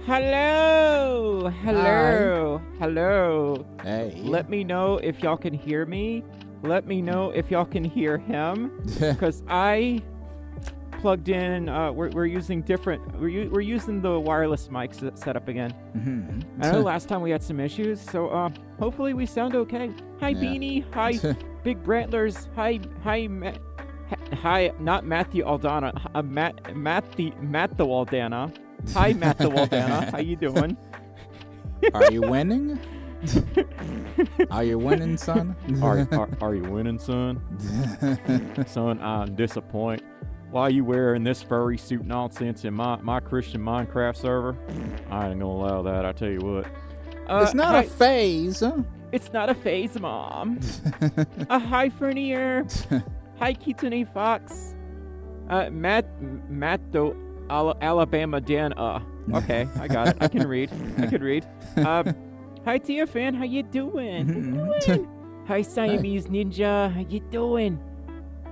Hello. Hey. Let me know if y'all can hear me. Let me know if y'all can hear him, because I plugged in. We're using different. We're using the wireless mic setup again. Mm-hmm. I know last time we had some issues, so hopefully we sound okay. Hi Beanie. Hi Big Brantlers. Hi. Hi, not Matthew Aldana. Matt the Waldana. Hi, Matt the Waldana. How you doing? Are you winning? Are you winning, son? Are you winning, son? Son, I'm disappointed. Why you wearing this furry suit nonsense in my Christian Minecraft server? I ain't gonna allow that. I tell you what. It's not a phase. It's not a phase, Mom. Hi, Fernier. Hi, Kitsune Fox. Matt the Alabama Dan. Okay, I got it. I can read. Hi, Tia Fan. How you doing? Hi, Siamese Ninja. How you doing?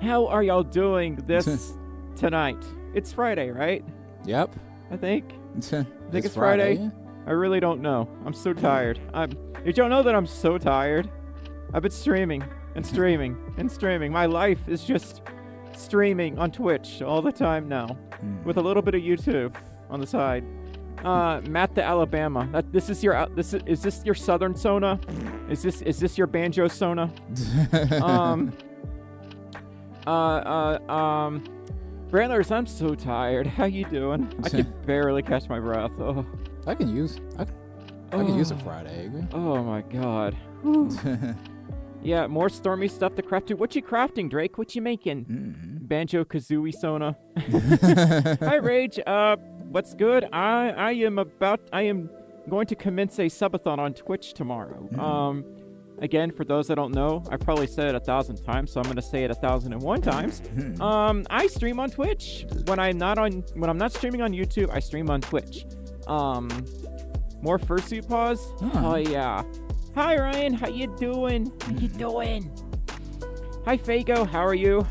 How are y'all doing this tonight? It's Friday, right? Yep. I think it's Friday. I really don't know. I'm so tired. Did y'all know that I'm so tired? I've been streaming. My life is just streaming on Twitch all the time now, with a little bit of YouTube on the side. Matt the Alabama. Is this your Southern Sona? Is this your banjo Sona? Brandlers, I'm so tired. How you doing? I can barely catch my breath. Oh. I can use a Friday. Oh my god. Yeah, more Stormi stuff to craft. What you crafting, Drake? What you making? Banjo Kazooie Sona. Hi Rage. What's good? I am going to commence a subathon on Twitch tomorrow. Again, for those that don't know, I probably said it 1,000 times, so I'm gonna say it 1,001 times. I stream on Twitch. When I'm not streaming on YouTube, I stream on Twitch. More Fursuit pause? Oh yeah. Hi Ryan, how you doing? Hi Fago, how are you?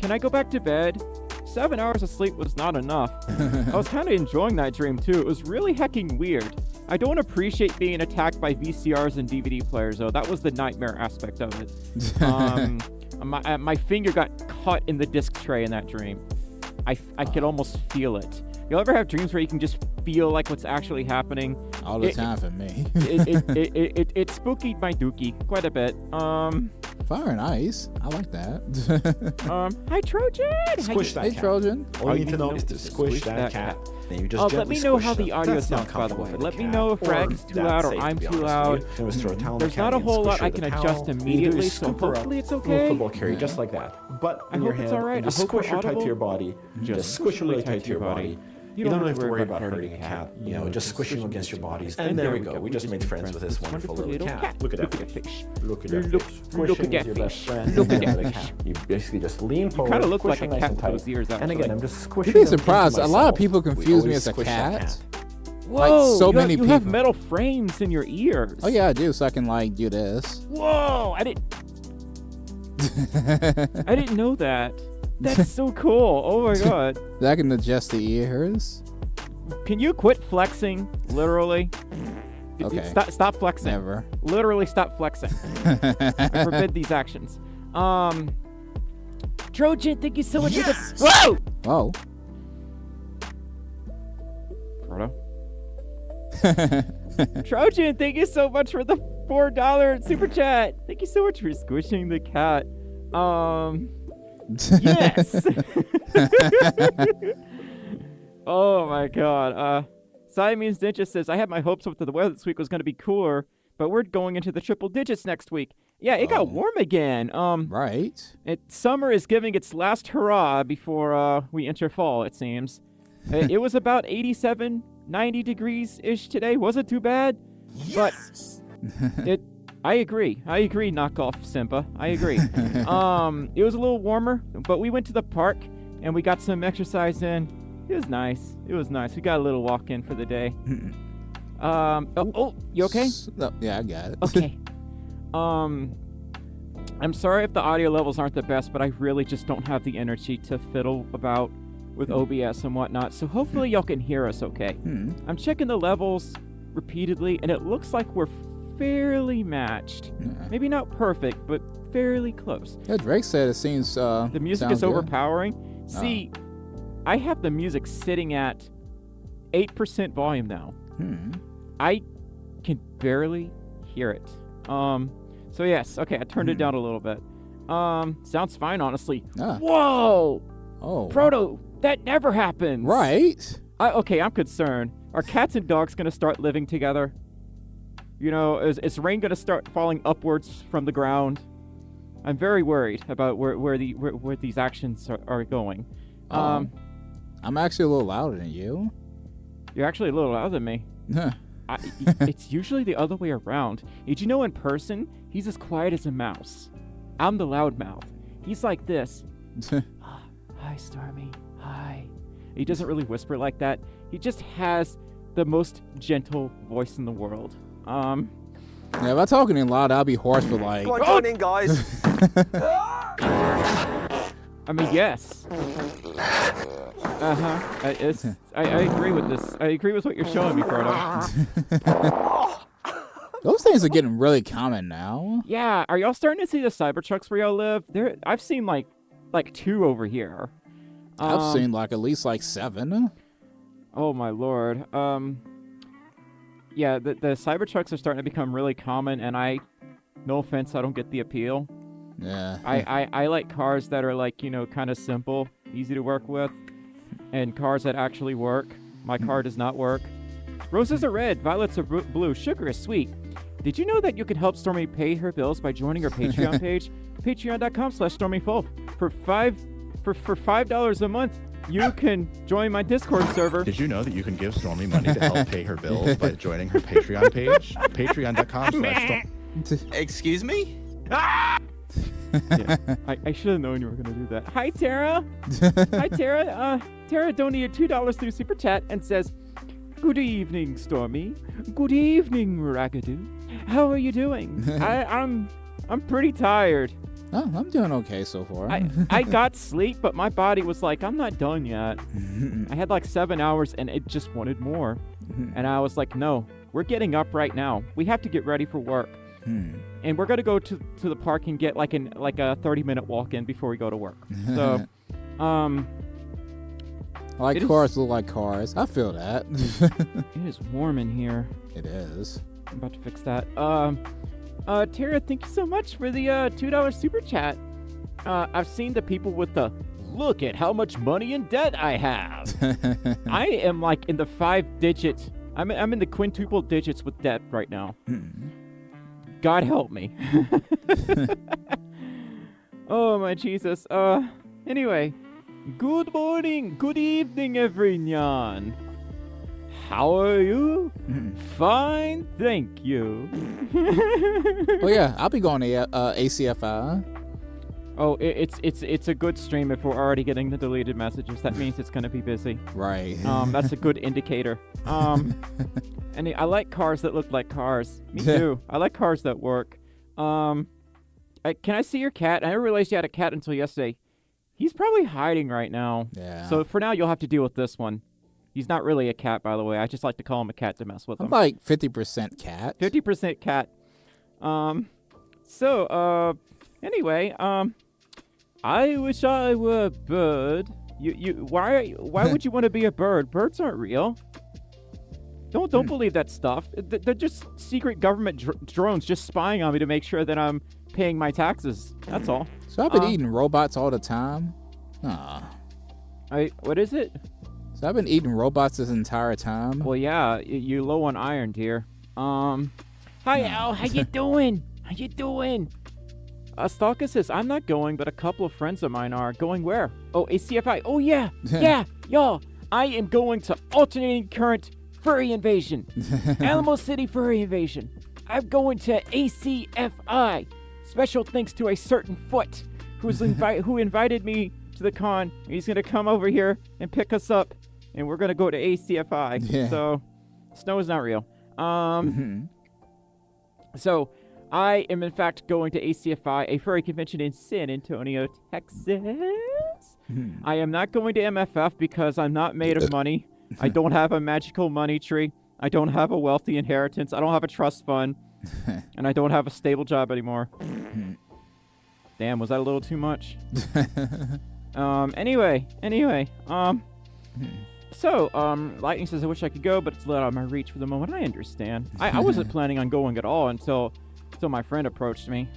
Can I go back to bed? 7 hours of sleep was not enough. I was kind of enjoying that dream too. It was really hecking weird. I don't appreciate being attacked by VCRs and DVD players though. That was the nightmare aspect of it. My finger got caught in the disc tray in that dream. I could almost feel it. You'll ever have dreams where you can just feel like what's actually happening? All the time for me. It spookied my dookie quite a bit. Fire and ice. I like that. Hi Trojan. Squish that cat. Hey Trojan. All you need to know is to squish that cat. Then you just let me know how the audio sounds, by the way. Let me know if Rag's too loud or I'm too loud. There's not a whole lot I can adjust immediately, so hopefully it's okay. Football carry just like that. But in your hand, right. just squish her tight to your body. Just squish her really tight to your body. You don't have to worry about hurting a cat. You know, just squishing against your bodies. And there we go. We just made friends with this wonderful little cat. Look at that fish. Look at that fish. Squishing is your best friend. Look at that cat. You basically just lean forward. Kind of look like a cat with those ears out. And again, I'm just squishing. You'd be surprised. A lot of people confuse me as a cat. Whoa! Like many people. You have metal frames in your ears. Oh yeah, I do. So I can do this. Whoa! I didn't know that. That's so cool. Oh my god. I can adjust the ears. Can you quit flexing? Literally. Okay. Stop flexing. Never. Literally stop flexing. I forbid these actions. Trojan, thank you so much for the... Whoa! Frodo? Trojan, thank you so much for the $4 super chat. Thank you so much for squishing the cat. Yes. Oh my god. Siamese Ninja says, I had my hopes up that the weather this week was going to be cooler, but we're going into the triple digits next week. Yeah, it got warm again. Right. Summer is giving its last hurrah before we enter fall, it seems. It was about 87, 90 degrees-ish today. Wasn't too bad. Yes! But I agree, knockoff Simpa. I agree. It was a little warmer, but we went to the park and we got some exercise in. It was nice. We got a little walk in for the day. You okay? No, yeah, I got it. Okay. I'm sorry if the audio levels aren't the best, but I really just don't have the energy to fiddle about with OBS and whatnot, so hopefully y'all can hear us okay. I'm checking the levels repeatedly, and it looks like we're fairly matched. Maybe not perfect, but fairly close. Yeah, Drake said it seems the music is good. overpowering. See, I have the music sitting at 8% volume now. I can barely hear it. So yes, okay, I turned it down a little bit. Sounds fine, honestly. Whoa! Oh. Proto, that never happens. Right? Okay, I'm concerned. Are cats and dogs gonna start living together? You know, is rain gonna start falling upwards from the ground? I'm very worried about where these actions are going. I'm actually a little louder than you. You're actually a little louder than me. It's usually the other way around. Did you know in person, he's as quiet as a mouse? I'm the loudmouth. He's like this. Hi, Stormi. Hi. He doesn't really whisper like that. He just has the most gentle voice in the world. Yeah, if I talking in loud, I'll be hoarse for like... Come on, join in, guys. I mean, yes. I agree with this. I agree with what you're showing me, Proto. Those things are getting really common now. Yeah, are y'all starting to see the Cybertrucks where y'all live? I've seen like 2 over here. I've seen like at least like 7. Oh my lord. Yeah, the Cybertrucks are starting to become really common, and no offense, I don't get the appeal. Yeah. I like cars that are like, you know, kind of simple, easy to work with, and cars that actually work. My car does not work. Roses are red, violets are blue, sugar is sweet. Did you know that you can help Stormi pay her bills by joining her Patreon page? Patreon.com/StormiFolf. For $5 a month, you can join my Discord server. Did you know that you can give Stormi money to help pay her bills by joining her Patreon page? Patreon.com/Stormi. Excuse me? Yeah, I should have known you were going to do that. Hi, Tara. Hi, Tara. Tara donated $2 through Super Chat and says, "Good evening, Stormi. Good evening, Raggedoo. How are you doing? I'm pretty tired. Oh, I'm doing okay so far. I got sleep, but my body was like, I'm not done yet. I had like 7 hours, and it just wanted more. And I was like, no, we're getting up right now. We have to get ready for work. And we're gonna go to the park and get like a 30-minute walk in before we go to work. So, like cars look like cars. I feel that. It is warm in here. It is. I'm about to fix that. Tara, thank you so much for the $2 super chat. I've seen the people with the look at how much money in debt I have. I am like in the 5-digit. I'm in the quintuple digits with debt right now. God help me. Oh my Jesus. Anyway, good morning, good evening, everyone. How are you? Fine, thank you. Oh yeah, I'll be going to ACFI. Oh, it's a good stream if we're already getting the deleted messages. That means it's gonna be busy. Right. That's a good indicator. And I like cars that look like cars. Me too. I like cars that work. Can I see your cat? I never realized you had a cat until yesterday. He's probably hiding right now. Yeah. So for now, you'll have to deal with this one. He's not really a cat, by the way. I just like to call him a cat to mess with him. I'm like 50% cat. 50% cat. Anyway, I wish I were a bird. Why would you want to be a bird? Birds aren't real. Don't believe that stuff. They're just secret government drones just spying on me to make sure that I'm paying my taxes. That's all. So I've been eating robots all the time. What is it? So I've been eating robots this entire time. Well, yeah, you're low on iron, dear. Hi, Al. How you doing? How you doing? Stalker says, I'm not going, but a couple of friends of mine are. Going where? Oh, ACFI. Oh, yeah. Yeah, y'all. I am going to Alternating Current Furry Invasion. Alamo City Furry Invasion. I'm going to ACFI. Special thanks to a certain Foot who invited me to the con. He's going to come over here and pick us up, and we're going to go to ACFI. Yeah. So, snow is not real. So, I am in fact going to ACFI, a furry convention in San Antonio, Texas. I am not going to MFF because I'm not made of money. I don't have a magical money tree. I don't have a wealthy inheritance. I don't have a trust fund. And I don't have a stable job anymore. Damn, was that a little too much? Anyway. So, Lightning says, I wish I could go, but it's out of my reach for the moment. I understand. I wasn't planning on going at all until my friend approached me.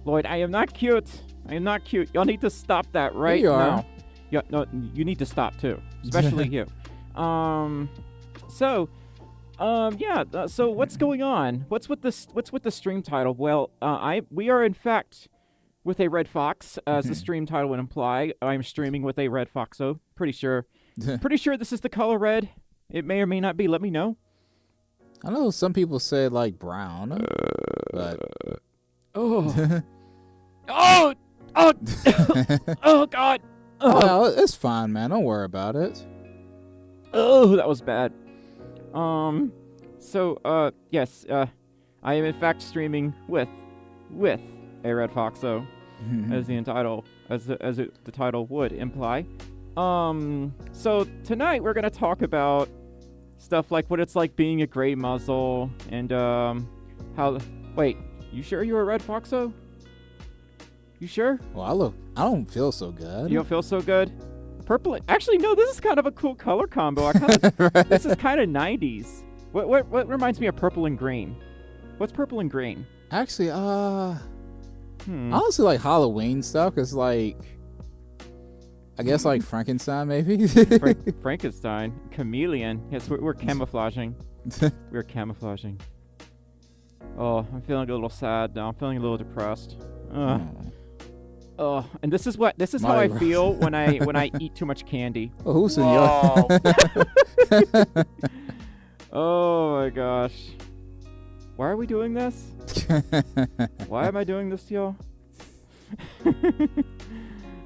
Lloyd, I am not cute. I am not cute. Y'all need to stop that right now. Yeah, no, you need to stop too, especially you. So what's going on? What's with the stream title? Well, we are in fact with a red fox, as the stream title would imply. I'm streaming with a red foxo. Pretty sure this is the color red. It may or may not be. Let me know. I know some people say like brown, but oh God. Well, it's fine, man. Don't worry about it. Oh, that was bad. Yes, I am in fact streaming with a red foxo, as the title would imply. So tonight we're gonna talk about stuff like what it's like being a gray muzzle and how. Wait, you sure you're a red foxo? You sure? Well, I don't feel so good. You don't feel so good? Purple. Actually, no. This is kind of a cool color combo. This is kind of 90s. What reminds me of purple and green? What's purple and green? Actually, honestly, like Halloween stuff. Cause like, I guess like Frankenstein maybe. Frankenstein, chameleon. Yes, we're camouflaging. We're camouflaging. Oh, I'm feeling a little sad now. I'm feeling a little depressed. Oh, and this is how I feel when I eat too much candy. Oh, who's in your? Oh my gosh. Why are we doing this? Why am I doing this to y'all?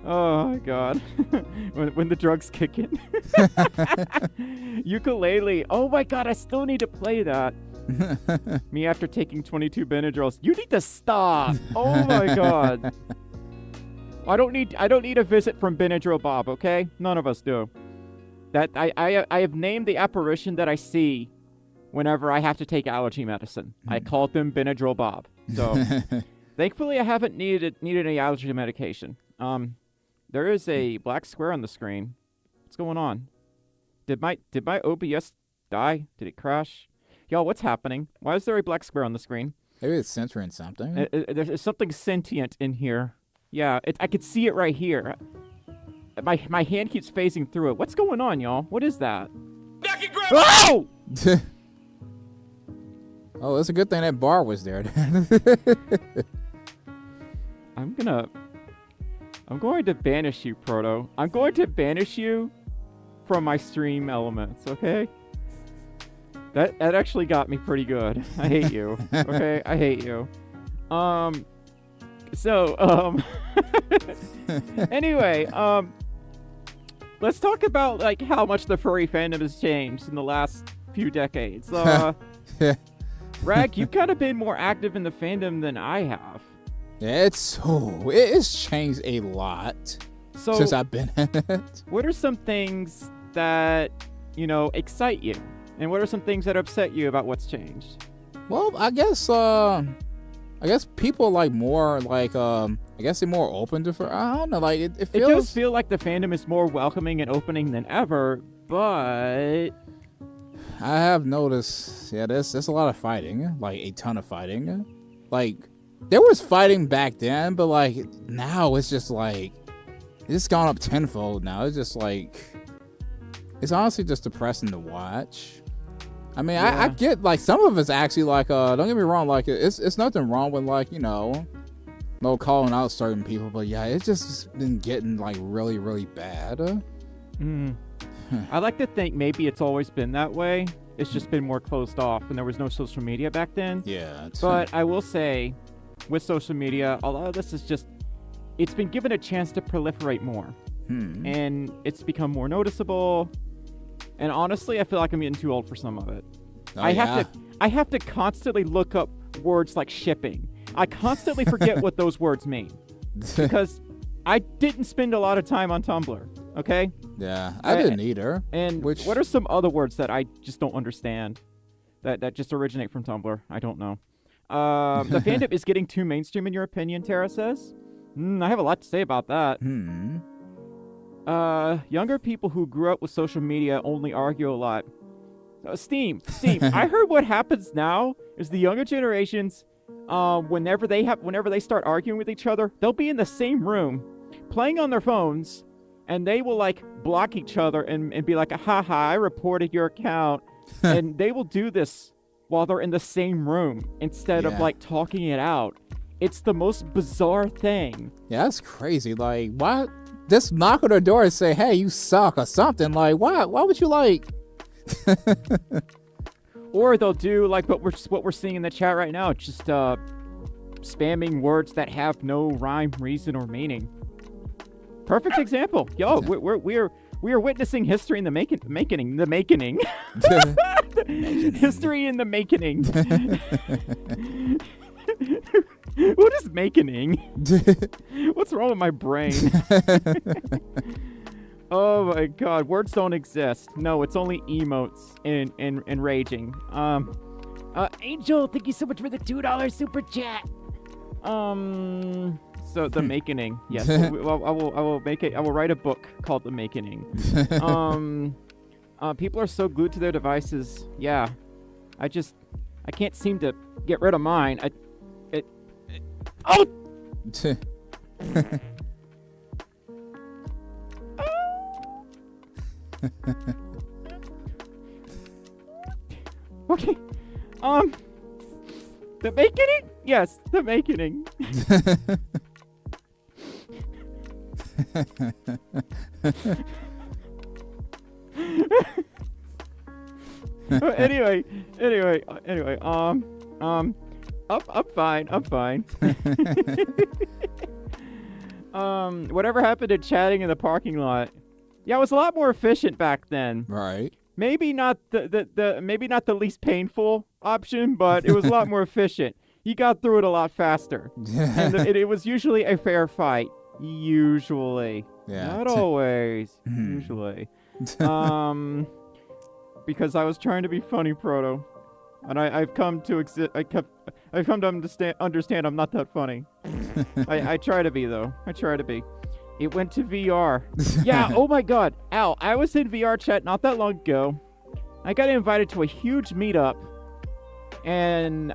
Oh my god. when the drugs kick in. Ukulele. Oh my god, I still need to play that. Me after taking 22 Benadryls. You need to stop. Oh my god. I don't need a visit from Benadryl Bob, okay? None of us do. That I have named the apparition that I see whenever I have to take allergy medicine. I called them Benadryl Bob. So thankfully I haven't needed any allergy medication. There is a black square on the screen. What's going on? Did my OBS die? Did it crash? Y'all, what's happening? Why is there a black square on the screen? Maybe it's censoring something. There's something sentient in here. Yeah, I could see it right here. My hand keeps phasing through it. What's going on, y'all? What is that? Oh! Oh, it's a good thing that bar was there. I'm going to banish you, Proto. I'm going to banish you from my stream elements, okay? That actually got me pretty good. I hate you. Okay? I hate you. Anyway, let's talk about like how much the furry fandom has changed in the last few decades. Rag, you've kind of been more active in the fandom than I have. It's changed a lot since I've been in it. What are some things that, excite you? And what are some things that upset you about what's changed? Well, I guess people like more like I guess they're more open to I don't know, like it feels. It does feel like the fandom is more welcoming and opening than ever, but I have noticed, there's a lot of fighting, like a ton of fighting. Like there was fighting back then, but like now it's just like it's gone up tenfold now. It's just like it's honestly just depressing to watch. I mean, yeah. I get like some of it's actually like don't get me wrong, like it's nothing wrong with like no calling out certain people, but yeah, it's just been getting like really really bad. I like to think maybe it's always been that way. It's just been more closed off, and there was no social media back then. Yeah. But I will say, with social media, a lot of this is just it's been given a chance to proliferate more, and it's become more noticeable. And honestly, I feel like I'm getting too old for some of it. I have to constantly look up words like shipping. I constantly forget what those words mean because I didn't spend a lot of time on Tumblr. Okay. Yeah, I didn't either. And what are some other words that I just don't understand that just originate from Tumblr? I don't know. The fandom is getting too mainstream in your opinion, Tara says. I have a lot to say about that. Younger people who grew up with social media only argue a lot. Steam. I heard what happens now is the younger generations, whenever they start arguing with each other, they'll be in the same room, playing on their phones, and they will like block each other and be like, haha, I reported your account, and they will do this while they're in the same room instead of like talking it out. It's the most bizarre thing. Yeah, that's crazy. Like, why? Just knock on their door and say, "Hey, you suck" or something. Like, why? Why would you like? Or they'll do like what we're seeing in the chat right now, just spamming words that have no rhyme, reason, or meaning. Perfect example. Yo, we are witnessing history in the making. History in the making. What is making? What's wrong with my brain? Oh my god, words don't exist. No, it's only emotes and raging. Angel, thank you so much for the $2 super chat. So the making, yes. I will make it. I will write a book called The Making. People are so glued to their devices. Yeah, I can't seem to get rid of mine. Oh. Okay. The making? Yes, the making. Anyway. I'm fine. Whatever happened to chatting in the parking lot? Yeah, it was a lot more efficient back then. Right. Maybe not the least painful option, but it was a lot more efficient. You got through it a lot faster. And it was usually a fair fight. Usually. Yeah. Not always. Usually. Because I was trying to be funny, Proto. And I've come to understand I'm not that funny. I try to be, though. I try to be. It went to VR. Yeah, oh my god. Al, I was in VR chat not that long ago. I got invited to a huge meetup. And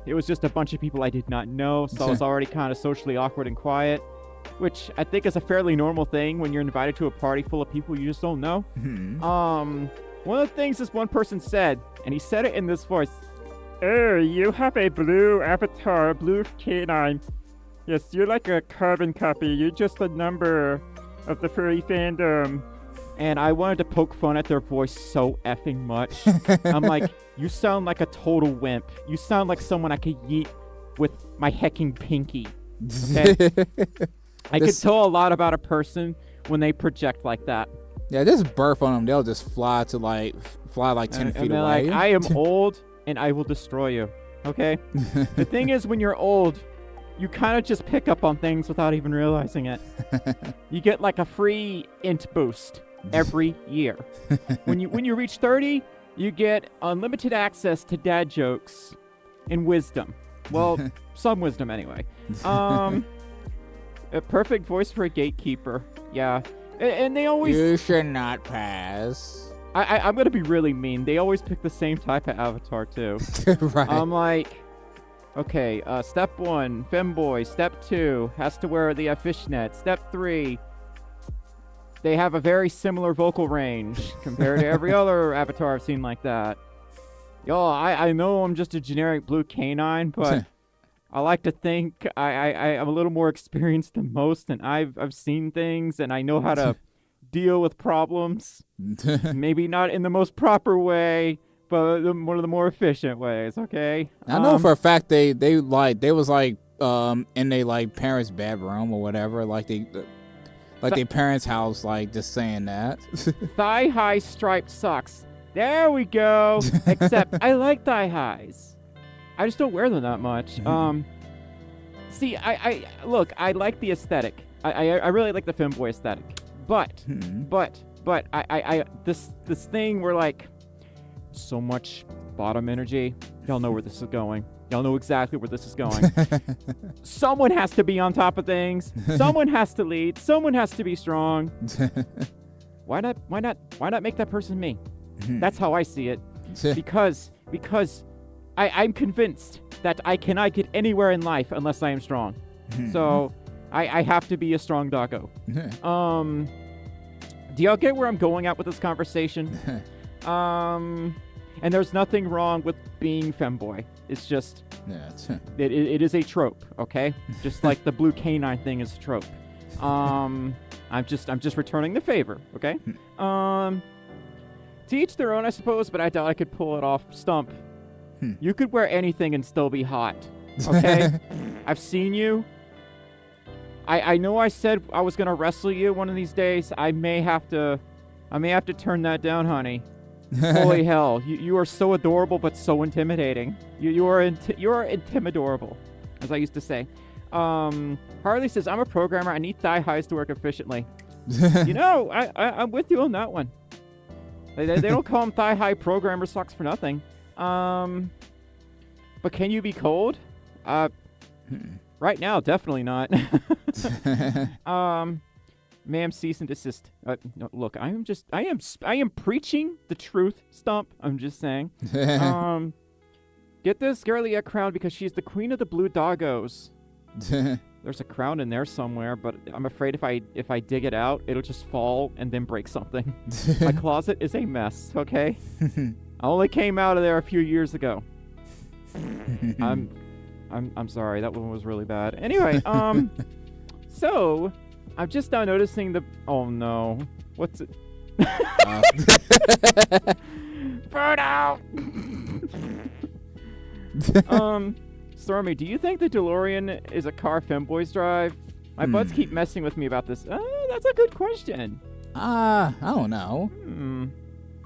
it was just a bunch of people I did not know. So I was already kind of socially awkward and quiet. Which I think is a fairly normal thing when you're invited to a party full of people you just don't know. One of the things this one person said, and he said it in this voice. Oh, you have a blue avatar, blue canine. Yes, you're like a carbon copy. You're just a number of the furry fandom. And I wanted to poke fun at their voice so effing much. I'm like, you sound like a total wimp. You sound like someone I could yeet with my hecking pinky. Okay? I could tell a lot about a person when they project like that. Yeah, just burp on them. They'll just fly like 10 feet away. Like, I am old and I will destroy you. Okay? The thing is, when you're old, you kind of just pick up on things without even realizing it. You get like a free int boost every year. When you reach 30, you get unlimited access to dad jokes and wisdom. Well, some wisdom anyway. A perfect voice for a gatekeeper. Yeah. And they always... You should not pass. I'm going to be really mean. They always pick the same type of avatar, too. Right. I'm like... Okay, step 1, femboy. Step 2, has to wear the fishnet. Step 3, they have a very similar vocal range compared to every other avatar I've seen like that. Yo, I know I'm just a generic blue canine, but I like to think I'm a little more experienced than most, and I've seen things, and I know how to deal with problems. Maybe not in the most proper way, but one of the more efficient ways, okay? I know for a fact they was in their like parents' bedroom or whatever, like their parents' house, like just saying that. Thigh-high striped socks. There we go. Except I like thigh highs. I just don't wear them that much. See, I look, I like the aesthetic. I really like the femboy aesthetic. But this thing where like so much bottom energy. Y'all know where this is going. Y'all know exactly where this is going. Someone has to be on top of things. Someone has to lead. Someone has to be strong. Why not make that person me? That's how I see it. Because I'm convinced that I cannot get anywhere in life unless I am strong. So I have to be a strong doggo. Do y'all get where I'm going at with this conversation? And there's nothing wrong with being femboy. It's just it is a trope, okay? Just like the blue canine thing is a trope. I'm just returning the favor, okay? To each their own, I suppose, but I doubt I could pull it off. Stump. You could wear anything and still be hot, okay? I've seen you. I know I said I was gonna wrestle you one of these days. I may have to turn that down, honey. Holy hell, you are so adorable but so intimidating. You are intimidorable, as I used to say. Harley says, I'm a programmer. I need thigh highs to work efficiently. You know, I'm with you on that one. They don't call them thigh high programmer socks for nothing. But can you be cold? Right now, definitely not. Ma'am, cease and desist. No, look, I am preaching the truth, Stump. I'm just saying. Get this girlie a crown because she's the queen of the blue doggos. There's a crown in there somewhere, but I'm afraid if I dig it out, it'll just fall and then break something. My closet is a mess, okay? I only came out of there a few years ago. I'm sorry, that one was really bad. Anyway, so I'm just now noticing the. Oh no, what's it? Burn out. Stormi, do you think the DeLorean is a car femboys drive? My buds keep messing with me about this. That's a good question. I don't know.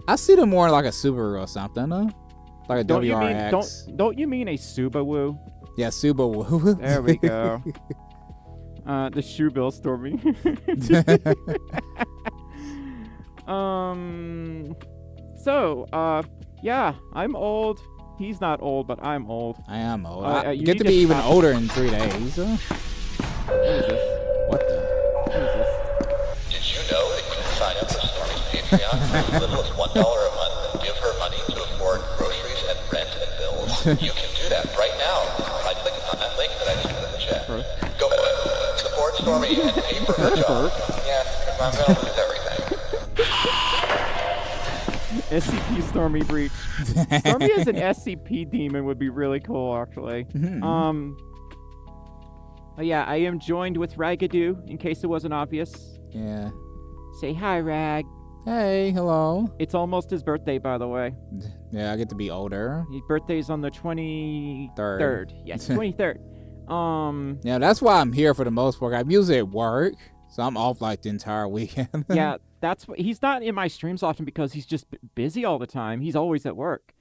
I see them more like a Subaru or something, like a WRX. Don't you mean a Subaru? Yeah, Subaru. There we go. The shoe bill, Stormi. Yeah, I'm old. He's not old, but I'm old. I am old. I get to be even older in 3 days. What is this? What the? What is this? Did you know that you can sign up for Stormi's Patreon for as little as $1 a month and give her money to afford groceries and rent and bills? You can do that right now by clicking on that link that I just put in the chat. Go ahead. Support Stormi and pay for her job. Yeah, because I'm going to lose everything. SCP Stormi breach. Stormi as an SCP demon would be really cool, actually. Yeah, I am joined with Ragadoo, in case it wasn't obvious. Yeah. Say hi, Rag. Hey, hello. It's almost his birthday, by the way. Yeah, I get to be older. His birthday's on the 23rd. Yes, 23rd. Yeah, that's why I'm here for the most part. I'm usually at work, so I'm off like the entire weekend. Yeah, that's what he's not in my streams often because he's just busy all the time. He's always at work.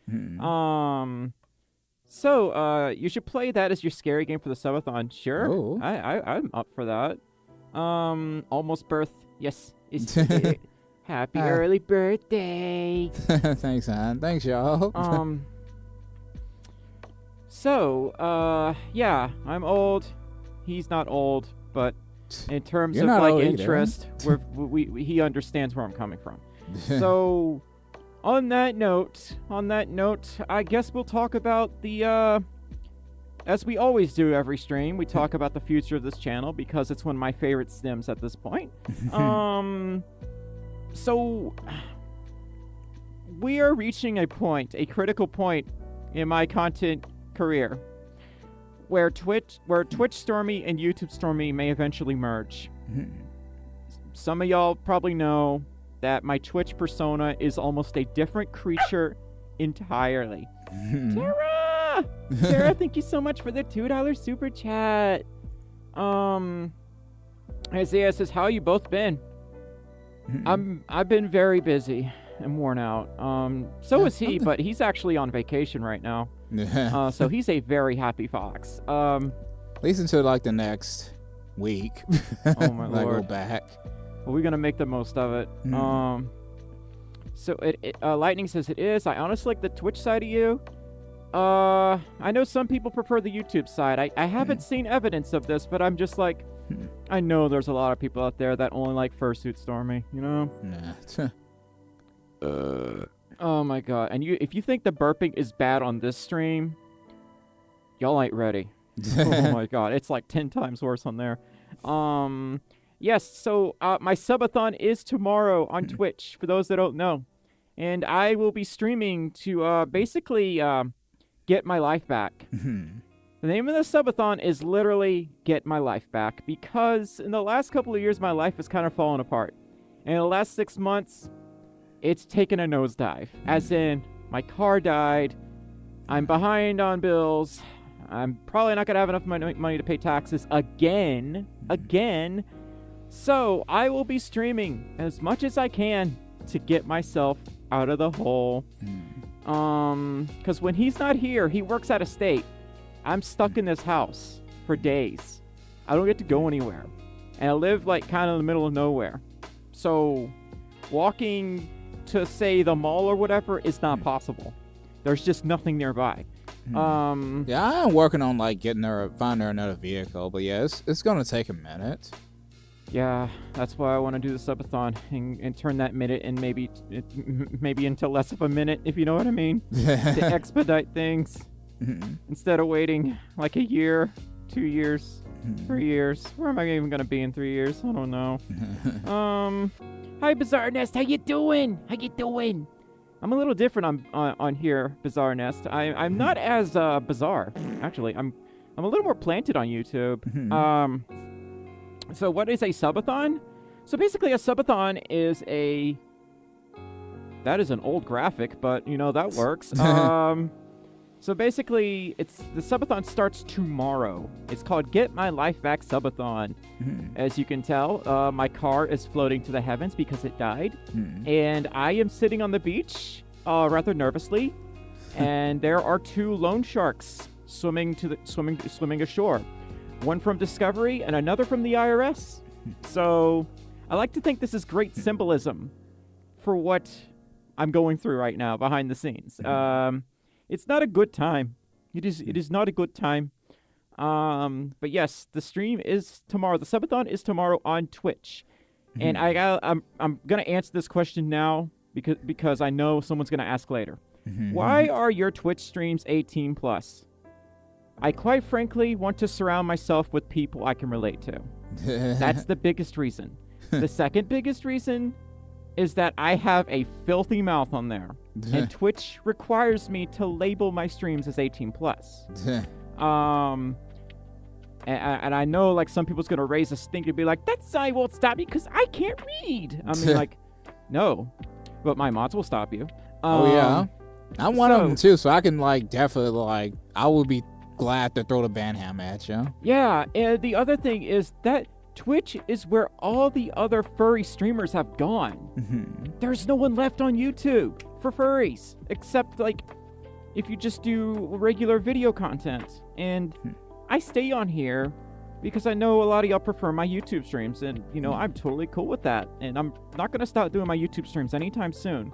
So you should play that as your scary game for the Subathon. Sure. Oh. I'm up for that. Almost birth. Yes. Happy early birthday. Thanks, man. Thanks, y'all. Yeah, I'm old. He's not old, but in terms You're of not like old interest, he understands where I'm coming from. So, on that note, I guess we'll talk about the as we always do every stream, we talk about the future of this channel because it's one of my favorite stims at this point. So we are reaching a critical point in my content career where Twitch Stormi and YouTube Stormi may eventually merge. Some of y'all probably know that my Twitch persona is almost a different creature entirely. Tara, thank you so much for the $2 super chat. Isaiah says, how you both been? I've been very busy and worn out. So is he, but he's actually on vacation right now. So he's a very happy fox. At least until like the next week. Oh my I go lord. back. Well, we're gonna make the most of it. So Lightning says it is. I honestly like the Twitch side of you. I know some people prefer the YouTube side. I haven't seen evidence of this, but I'm just like, I know there's a lot of people out there that only like Fursuit Stormi, you know? Nah. Oh my god. And if you think the burping is bad on this stream, y'all ain't ready. Oh my god. It's like 10 times worse on there. Yes, so my subathon is tomorrow on Twitch, for those that don't know. And I will be streaming to basically get my life back. The name of the subathon is literally Get My Life Back, because in the last couple of years, my life has kind of fallen apart. And in the last 6 months, it's taken a nosedive. As in, my car died, I'm behind on bills, I'm probably not going to have enough money to pay taxes again. So, I will be streaming as much as I can to get myself out of the hole. Because when he's not here, he works out of state. I'm stuck in this house for days. I don't get to go anywhere. And I live like kind of in the middle of nowhere. So walking to, say, the mall or whatever is not possible. There's just nothing nearby. Yeah, I'm working on like finding her another vehicle, but yeah, it's gonna take a minute. Yeah, that's why I want to do the subathon and turn that minute and maybe into less of a minute, if you know what I mean. To expedite things. Instead of waiting like a year, 2 years, 3 years. Where am I even gonna be in 3 years? I don't know. Hi Bizarre Nest, how you doing? I'm a little different on here, Bizarre Nest. I'm not as bizarre, actually. I'm a little more planted on YouTube. So what is a subathon? So basically, a subathon is that is an old graphic, but you know that works. So basically, the subathon starts tomorrow. It's called Get My Life Back Subathon. As you can tell, my car is floating to the heavens because it died. And I am sitting on the beach, rather nervously. And there are 2 loan sharks swimming ashore. One from Discovery and another from the IRS. So I like to think this is great symbolism for what I'm going through right now behind the scenes. It's not a good time. It is not a good time. But yes, the stream is tomorrow. The subathon is tomorrow on Twitch. And I'm gonna answer this question now because I know someone's gonna ask later. Why are your Twitch streams 18 plus? I quite frankly want to surround myself with people I can relate to. That's the biggest reason. The second biggest reason is that I have a filthy mouth on there. And Twitch requires me to label my streams as 18 plus. And I know like some people's gonna raise a stink and be like, I won't stop you because I can't read. I mean like, no. But my mods will stop you. Oh yeah. I'm one of them too, so I can like definitely like I would be glad to throw the banham at you. Yeah, and the other thing is that Twitch is where all the other furry streamers have gone. There's no one left on YouTube for furries, except like if you just do regular video content. And I stay on here because I know a lot of y'all prefer my YouTube streams, and you know, I'm totally cool with that. And I'm not gonna stop doing my YouTube streams anytime soon.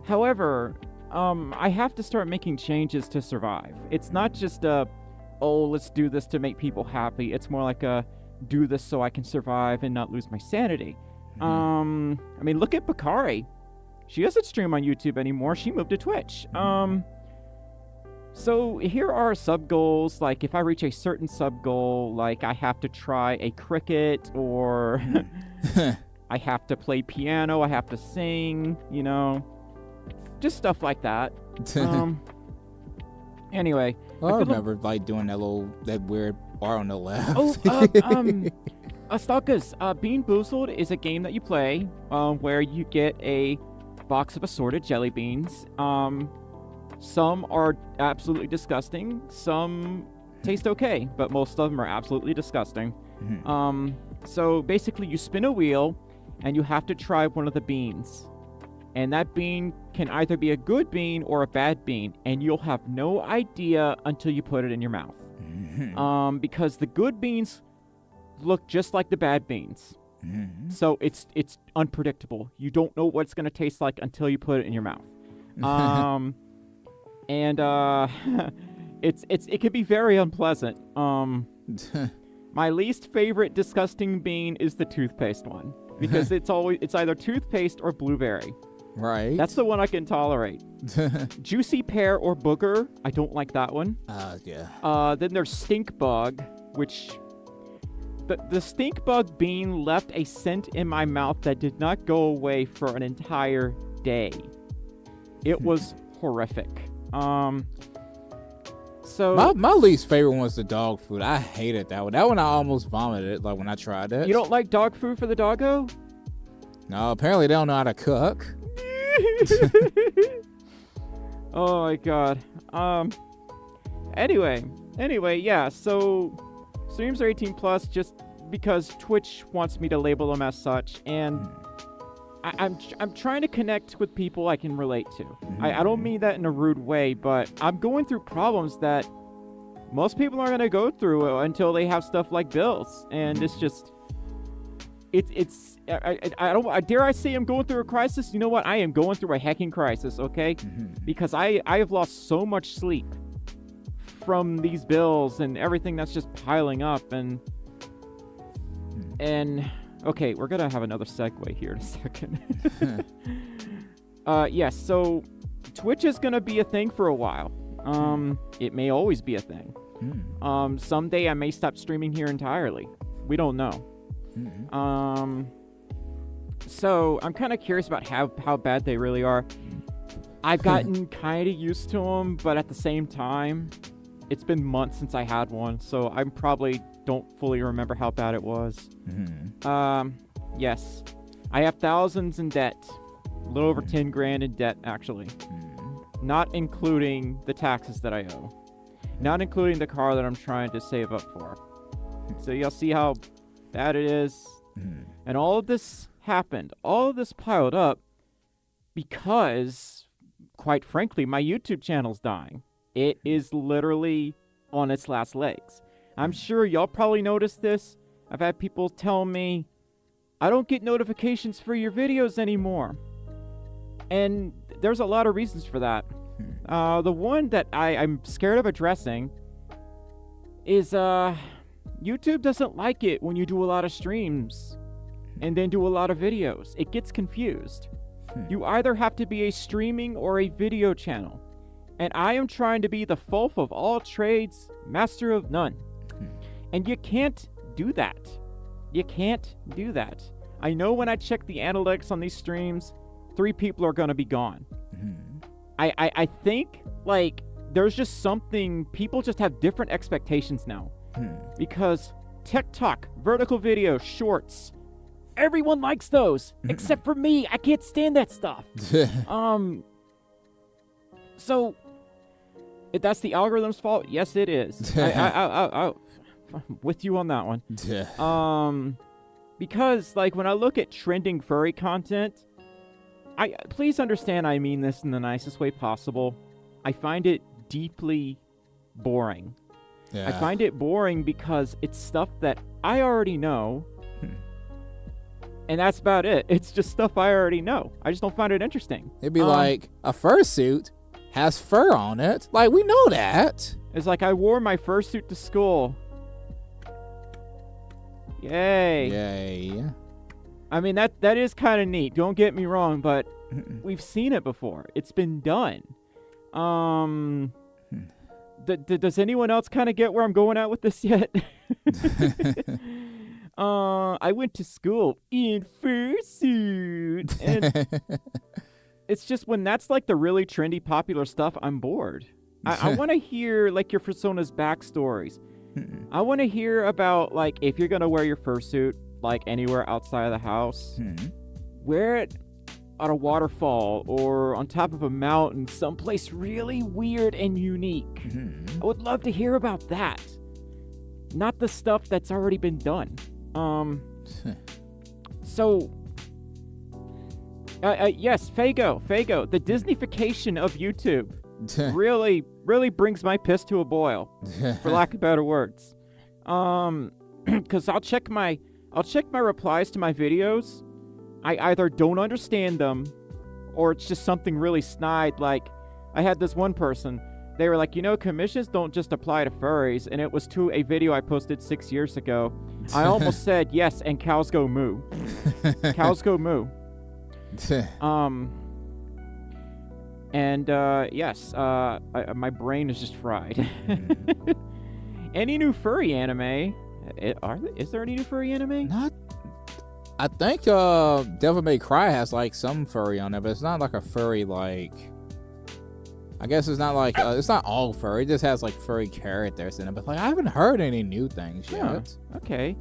However, I have to start making changes to survive. It's not just let's do this to make people happy. It's more like do this so I can survive and not lose my sanity. I mean, look at Bakari. She doesn't stream on YouTube anymore. She moved to Twitch. So here are sub goals. Like if I reach a certain sub goal, like I have to try a cricket, or I have to play piano, I have to sing, you know, just stuff like that. Anyway, I remember like doing that weird bar on the left. Stalkers, Bean Boozled is a game that you play where you get a box of assorted jelly beans. Some are absolutely disgusting. Some taste okay, but most of them are absolutely disgusting. So basically you spin a wheel and you have to try one of the beans. And that bean can either be a good bean or a bad bean, and you'll have no idea until you put it in your mouth. Because the good beans look just like the bad beans. So it's unpredictable. You don't know what it's going to taste like until you put it in your mouth. It can be very unpleasant. My least favorite disgusting bean is the toothpaste one, because it's either toothpaste or blueberry. Right. That's the one I can tolerate. Juicy pear or booger, I don't like that one. Yeah. Then there's stink bug, which the stink bug bean left a scent in my mouth that did not go away for an entire day. It was horrific. So my least favorite one was the dog food. I hated that one. That one I almost vomited, like when I tried it. You don't like dog food for the doggo? No, apparently they don't know how to cook. Oh my god. Anyway, yeah, so streams are 18 plus just because Twitch wants me to label them as such, and I'm trying to connect with people I can relate to. I don't mean that in a rude way, but I'm going through problems that most people aren't going to go through until they have stuff like bills, and it's just I dare I say I'm going through a crisis. You know what? I am going through a hecking crisis, okay? Because I have lost so much sleep from these bills and everything that's just piling up, and okay, we're gonna have another segue here in a second. Yes, so Twitch is gonna be a thing for a while. It may always be a thing. Someday I may stop streaming here entirely. We don't know. So I'm kind of curious about how bad they really are. I've gotten kind of used to them, but at the same time, it's been months since I had one, so I probably don't fully remember how bad it was. Yes, I have thousands in debt, a little over 10 grand in debt actually, not including the taxes that I owe, not including the car that I'm trying to save up for. So you'll see how bad it is. And all of this happened, all of this piled up because, quite frankly, my YouTube channel's dying. It is literally on its last legs. I'm sure y'all probably noticed this. I've had people tell me, I don't get notifications for your videos anymore. And there's a lot of reasons for that. The one that I'm scared of addressing is YouTube doesn't like it when you do a lot of streams and then do a lot of videos. It gets confused. You either have to be a streaming or a video channel. And I am trying to be the Folf of all trades, master of none. And you can't do that. You can't do that. I know when I check the analytics on these streams, 3 people are going to be gone. I think, like, there's just something, people just have different expectations now. Because TikTok, vertical video, shorts, everyone likes those, except for me. I can't stand that stuff. So, if that's the algorithm's fault, yes, it is. I'm with you on that one. Because, like, when I look at trending furry content, please understand I mean this in the nicest way possible. I find it deeply boring. Yeah. I find it boring because it's stuff that I already know, and that's about it. It's just stuff I already know. I just don't find it interesting. It'd be like, a fursuit has fur on it. Like, we know that. It's like I wore my fursuit to school. Yay. Yay. I mean, that is kind of neat. Don't get me wrong, but we've seen it before. It's been done. Does anyone else kind of get where I'm going at with this yet? I went to school in fursuit, and it's just when that's like the really trendy, popular stuff, I'm bored. I want to hear like your Fursuna's backstories. I want to hear about like if you're gonna wear your fursuit like anywhere outside of the house, wear it on a waterfall or on top of a mountain, someplace really weird and unique. I would love to hear about that. Not the stuff that's already been done. So Yes, Fago, the Disneyfication of YouTube really brings my piss to a boil, for lack of better words. Because I'll check my replies to my videos. I either don't understand them, or it's just something really snide. Like, I had this one person. They were like, commissions don't just apply to furries, and it was to a video I posted 6 years ago. I almost said yes, and cows go moo. Cows go moo. Yes, my brain is just fried. Any new furry anime? Is there any new furry anime? Not. I think Devil May Cry has like some furry on it, but it's not like a furry like. I guess it's not like it's not all furry. It just has like furry characters in it. But like I haven't heard any new things yet. Okay.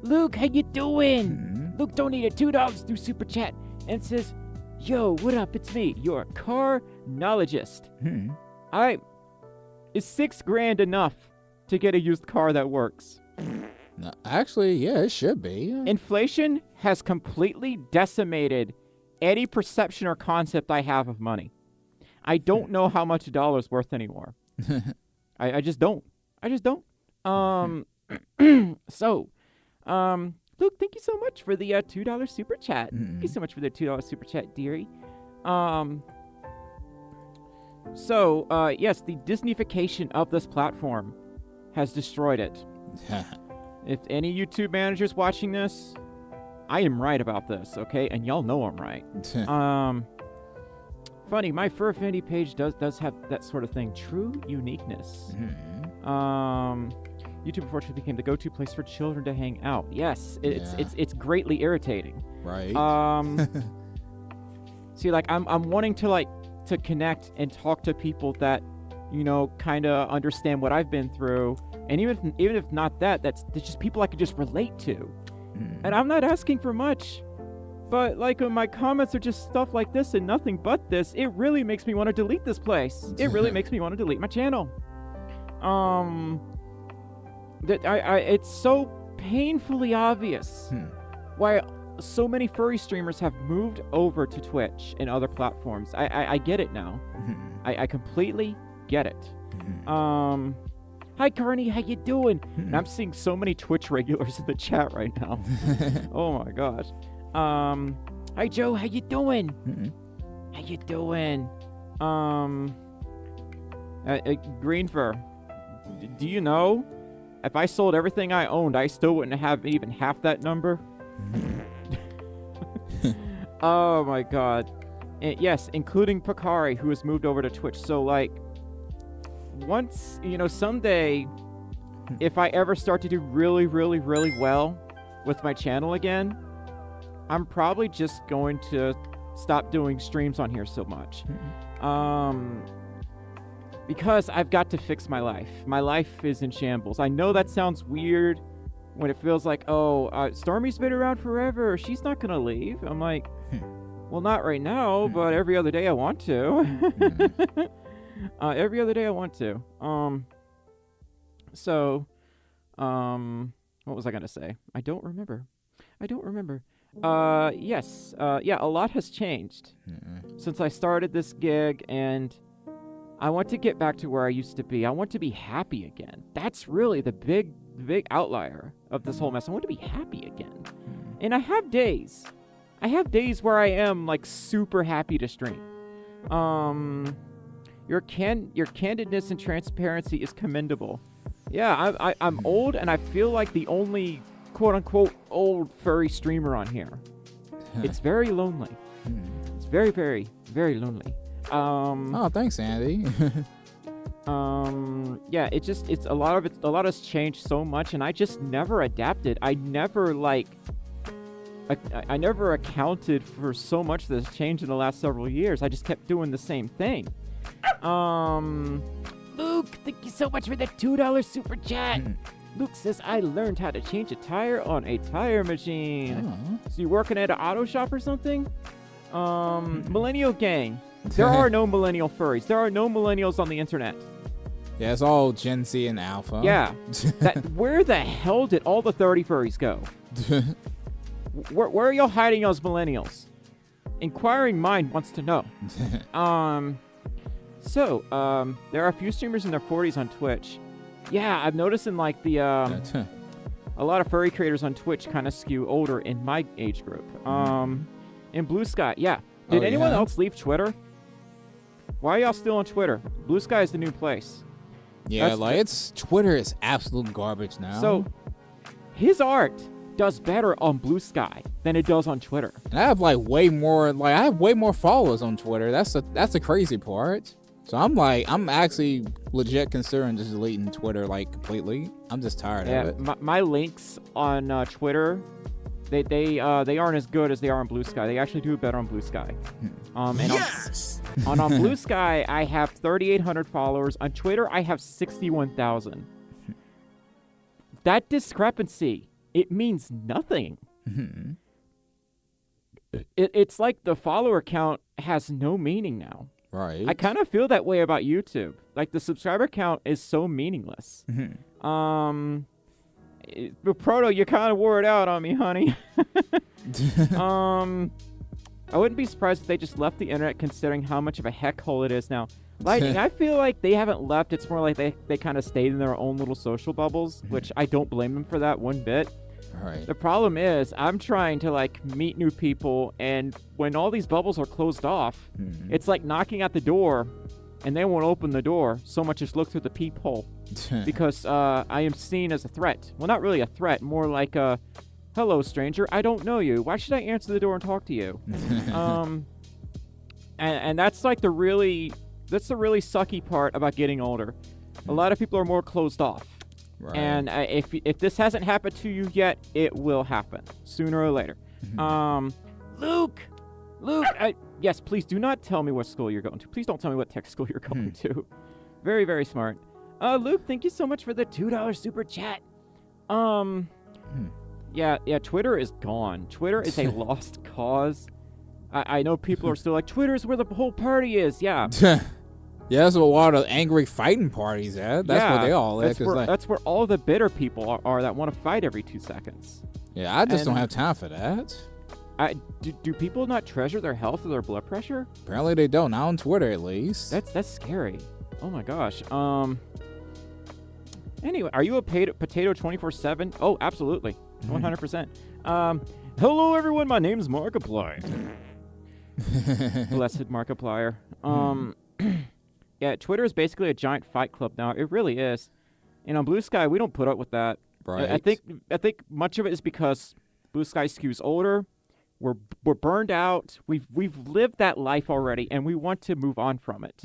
Luke, how you doing? Luke donated $2 through Super Chat and says, "Yo, what up? It's me, your car-nologist. Is $6,000 enough to get a used car that works?" No, actually, yeah, it should be. Inflation has completely decimated any perception or concept I have of money. I don't know how much a dollar's worth anymore. I just don't. Luke, thank you so much for the $2 super chat. Thank you so much for the $2 super chat, dearie. Yes, the Disneyfication of this platform has destroyed it. If any YouTube manager's watching this, I am right about this, okay? And y'all know I'm right. Funny, my Fur Affinity page does have that sort of thing. True uniqueness. YouTube unfortunately became the go-to place for children to hang out. Yes, it's greatly irritating. Right. See, like I'm wanting to connect and talk to people that, kind of understand what I've been through, and even if not that, that's just people I could just relate to. And I'm not asking for much, but like when my comments are just stuff like this and nothing but this, it really makes me want to delete this place. It really makes me want to delete my channel. It's so painfully obvious why so many furry streamers have moved over to Twitch and other platforms. I get it now. I completely get it. Hi Carney, how you doing? And I'm seeing so many Twitch regulars in the chat right now. Oh my gosh. Hi Joe, how you doing? How you doing? Green Fur, do you know if I sold everything I owned, I still wouldn't have even half that number? Oh my god. And yes, including Pakari, who has moved over to Twitch. So like, once, someday, if I ever start to do really, really, really well with my channel again, I'm probably just going to stop doing streams on here so much. Because I've got to fix my life. My life is in shambles. I know that sounds weird when it feels like, Stormi's been around forever. She's not going to leave. I'm like, well, not right now, but every other day I want to. Every other day I want to. What was I going to say? I don't remember. Yes. Yeah, a lot has changed since I started this gig, and I want to get back to where I used to be. I want to be happy again. That's really the big outlier of this whole mess. I want to be happy again. And I have days. Where I am, like, super happy to stream. Your candidness and transparency is commendable. Yeah, I'm old, and I feel like the only quote-unquote old furry streamer on here. It's very lonely. It's very, very, very lonely. Oh, thanks, Andy. Yeah, it's a lot has changed so much, and I just never adapted. I never accounted for so much that's changed in the last several years. I just kept doing the same thing. Luke, thank you so much for the $2 super chat. Luke says, I learned how to change a tire on a tire machine. So you're working at an auto shop or something? Millennial gang. There are no millennial furries. There are no millennials on the internet. Yeah, it's all Gen Z and Alpha. Yeah. Where the hell did all the 30 furries go? Where are y'all hiding those millennials? Inquiring mind wants to know. There are a few streamers in their 40s on Twitch. Yeah, I'm noticing like the a lot of furry creators on Twitch kind of skew older in my age group. In Blue Sky, yeah. Did anyone else leave Twitter? Why are y'all still on Twitter? Blue Sky is the new place. Yeah, Twitter is absolute garbage now. So, his art does better on Blue Sky than it does on Twitter. And I have way more followers on Twitter. That's the crazy part. So I'm actually legit considering just deleting Twitter completely. I'm just tired of it. My links on Twitter, they aren't as good as they are on Blue Sky. They actually do better on Blue Sky. Yes! On Blue Sky, I have 3,800 followers. On Twitter, I have 61,000. That discrepancy, it means nothing. It's like the follower count has no meaning now. Right. I kind of feel that way about YouTube. Like, the subscriber count is so meaningless. Proto, you kind of wore it out on me, honey. I wouldn't be surprised if they just left the internet, considering how much of a heck hole it is now. Lightning, I feel like they haven't left. It's more like they kind of stayed in their own little social bubbles, which I don't blame them for that one bit. Right. The problem is, I'm trying to meet new people, and when all these bubbles are closed off, it's like knocking at the door, and they won't open the door. So much as look through the peephole, because I am seen as a threat. Well, not really a threat, more like a, hello, stranger. I don't know you. Why should I answer the door and talk to you? And that's the really sucky part about getting older. A lot of people are more closed off. Right. And if this hasn't happened to you yet, it will happen sooner or later. Luke, yes, please do not tell me what school you're going to. Please don't tell me what tech school you're going to. Very, very smart. Luke, thank you so much for the $2 super chat. Yeah, Twitter is gone. Twitter is a lost cause. I know people are still like, Twitter's where the whole party is. Yeah. Yeah, that's where a lot of angry fighting parties at. That's where they all at. That's where all the bitter people are that want to fight every 2 seconds. Yeah, I just don't have time for that. Do people not treasure their health or their blood pressure? Apparently they don't. Not on Twitter, at least. That's scary. Oh my gosh. Anyway, are you a potato 24/7? Oh, absolutely. 100%. Hello everyone, my name's Markiplier. Blessed Markiplier. Yeah, Twitter is basically a giant fight club now. It really is. And on Blue Sky, we don't put up with that. Right. I think much of it is because Blue Sky skews older. We're burned out. We've lived that life already, and we want to move on from it.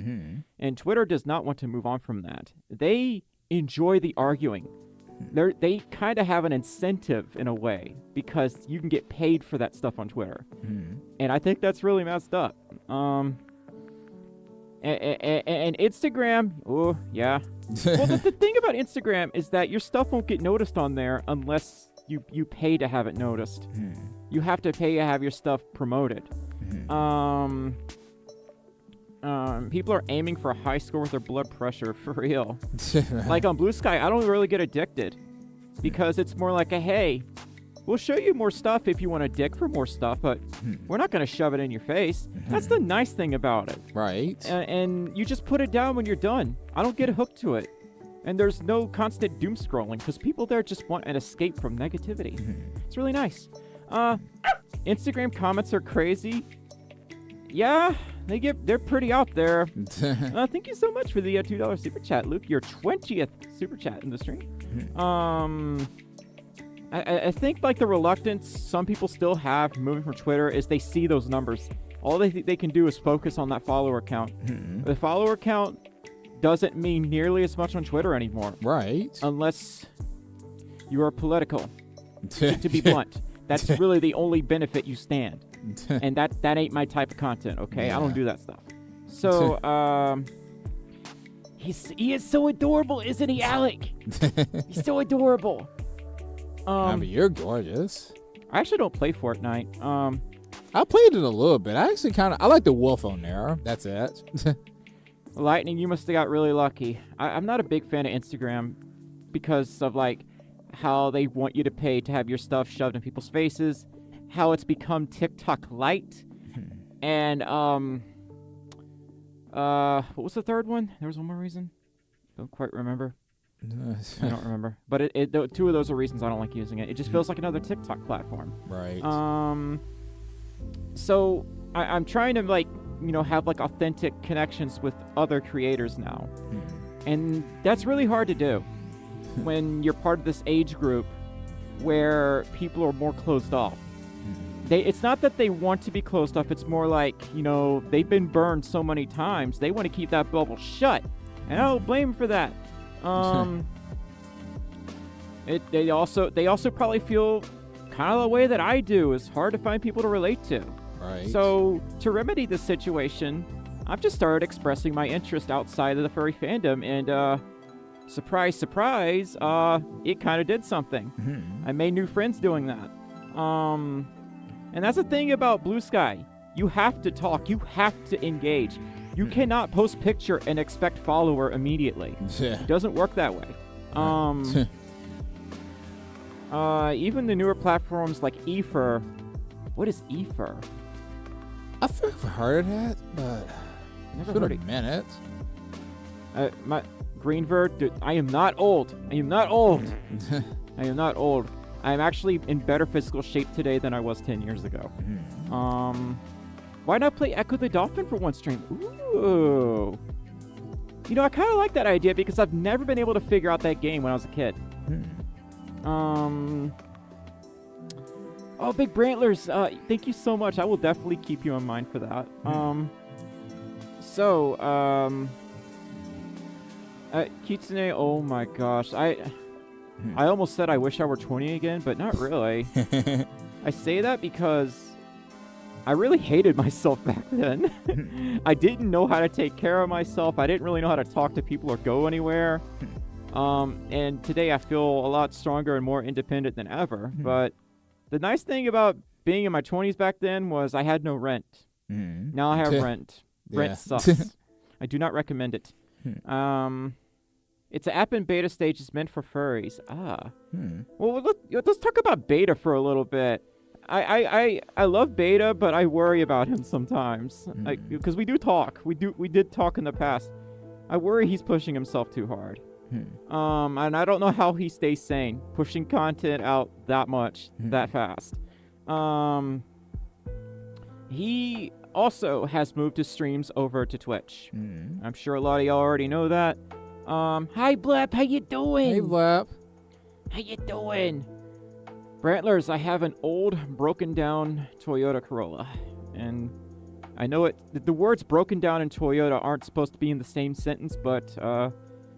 And Twitter does not want to move on from that. They enjoy the arguing. They kind of have an incentive in a way because you can get paid for that stuff on Twitter. And I think that's really messed up. And Instagram, oh, yeah. Well, the thing about Instagram is that your stuff won't get noticed on there unless you pay to have it noticed. You have to pay to have your stuff promoted. People are aiming for a high score with their blood pressure, for real. Like on Blue Sky, I don't really get addicted because it's more like a, hey, we'll show you more stuff if you want to dig for more stuff, but we're not going to shove it in your face. That's the nice thing about it. Right. And you just put it down when you're done. I don't get hooked to it. And there's no constant doom scrolling because people there just want an escape from negativity. It's really nice. Instagram comments are crazy. Yeah, they're pretty out there. Thank you so much for the $2 super chat, Luke. Your 20th super chat in the stream. I think the reluctance some people still have moving from Twitter is they see those numbers. All they can do is focus on that follower count. The follower count doesn't mean nearly as much on Twitter anymore. Right. Unless you are political. To be blunt. That's really the only benefit you stand. And that ain't my type of content, okay? Yeah. I don't do that stuff. So, he is so adorable, isn't he, Alec? He's so adorable. I mean, you're gorgeous. I actually don't play Fortnite. I played it a little bit. I actually I like the wolf on there. That's it. Lightning, you must have got really lucky. I'm not a big fan of Instagram because of how they want you to pay to have your stuff shoved in people's faces. how it's become TikTok light. And what was the third one? There was one more reason. Don't quite remember. I don't remember. But two of those are reasons I don't like using it. It just feels like another TikTok platform. Right. So I'm trying to have like authentic connections with other creators now. And that's really hard to do when you're part of this age group where people are more closed off. It's not that they want to be closed off. It's more like, they've been burned so many times. They want to keep that bubble shut. And I don't blame them for that. They also probably feel kind of the way that I do. It's hard to find people to relate to. Right. So to remedy this situation, I've just started expressing my interest outside of the furry fandom, and surprise, surprise, it kind of did something. I made new friends doing that. And that's the thing about Blue Sky. You have to talk. You have to engage. You cannot post picture and expect follower immediately. It doesn't work that way. Even the newer platforms like Ether. What is Ether? I think I've heard of that, but Never it's been heard a it. minute. My Greenvert, dude, I am not old. I am not old. I am not old. I am actually in better physical shape today than I was 10 years ago. Why not play Echo the Dolphin for one stream? Ooh. I kind of like that idea because I've never been able to figure out that game when I was a kid. Oh, Big Brantlers, thank you so much. I will definitely keep you in mind for that. Kitsune, oh my gosh. I almost said I wish I were 20 again, but not really. I say that because I really hated myself back then. I didn't know how to take care of myself. I didn't really know how to talk to people or go anywhere. And today I feel a lot stronger and more independent than ever. But the nice thing about being in my 20s back then was I had no rent. Now I have rent. Rent sucks. I do not recommend it. It's an app in beta stage. It's meant for furries. Well, let's talk about beta for a little bit. I love beta, but I worry about him sometimes. Because we do talk. We did talk in the past. I worry he's pushing himself too hard. And I don't know how he stays sane, pushing content out that much, that fast. He also has moved his streams over to Twitch. I'm sure a lot of y'all already know that. Hi Blap, how you doing? Hey, Blap. How you doing? Brantlers, I have an old, broken down Toyota Corolla. And I know the words broken down and Toyota aren't supposed to be in the same sentence, but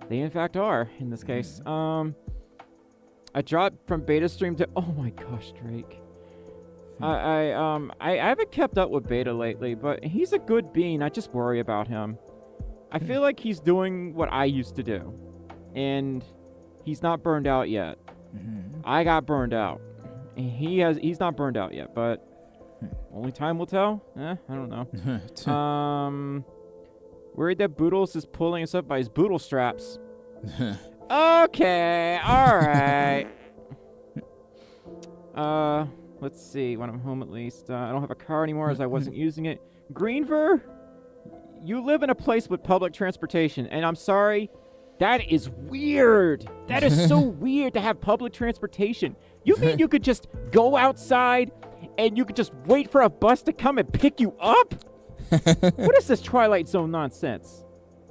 they in fact are in this case. I dropped from beta stream to, oh my gosh, Drake. I haven't kept up with beta lately, but he's a good bean. I just worry about him. I feel like he's doing what I used to do, and he's not burned out yet. I got burned out. He's not burned out yet, but only time will tell. I don't know. Worried that Boodles is pulling us up by his boodle straps. Okay, alright. Let's see, when I'm home at least. I don't have a car anymore as I wasn't using it. Greenver, you live in a place with public transportation, and I'm sorry, that is weird. That is so weird to have public transportation. You mean you could just go outside and you could just wait for a bus to come and pick you up? What is this Twilight Zone nonsense?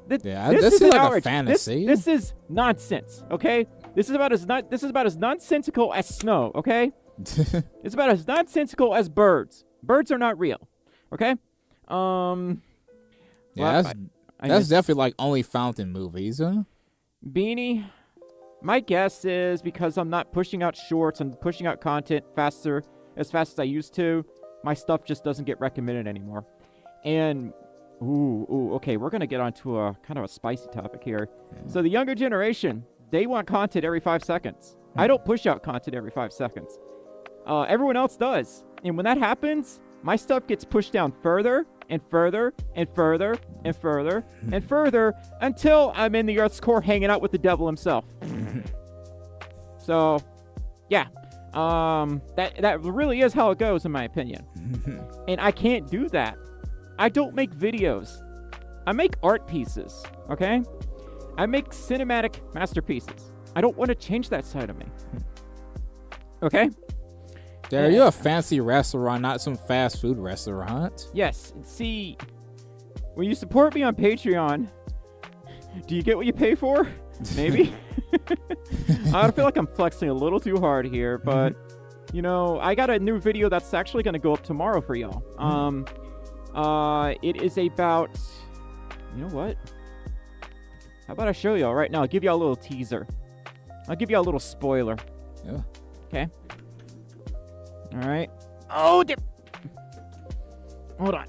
This is like outrage. A fantasy. This is nonsense, okay? This is about as nonsensical as snow, okay? It's about as nonsensical as birds. Birds are not real, okay? Yeah, that's definitely like only fountain movies, huh? Beanie, my guess is because I'm not pushing out shorts and pushing out content as fast as I used to, my stuff just doesn't get recommended anymore. And okay, we're gonna get onto a kind of a spicy topic here. So the younger generation, they want content every 5 seconds. I don't push out content every 5 seconds. Everyone else does. And when that happens, my stuff gets pushed down further and further and further and further and further until I'm in the Earth's core hanging out with the devil himself. So, yeah. That really is how it goes, in my opinion. And I can't do that. I don't make videos. I make art pieces, okay? I make cinematic masterpieces. I don't want to change that side of me. Okay? Are you a fancy restaurant, not some fast food restaurant? Yes. See, when you support me on Patreon, do you get what you pay for? Maybe. I feel like I'm flexing a little too hard here, but you know, I got a new video that's actually going to go up tomorrow for y'all. It is about, you know what? How about I show y'all right now? I'll give y'all a little teaser. I'll give y'all a little spoiler. Yeah. Okay. All right. Oh, hold on.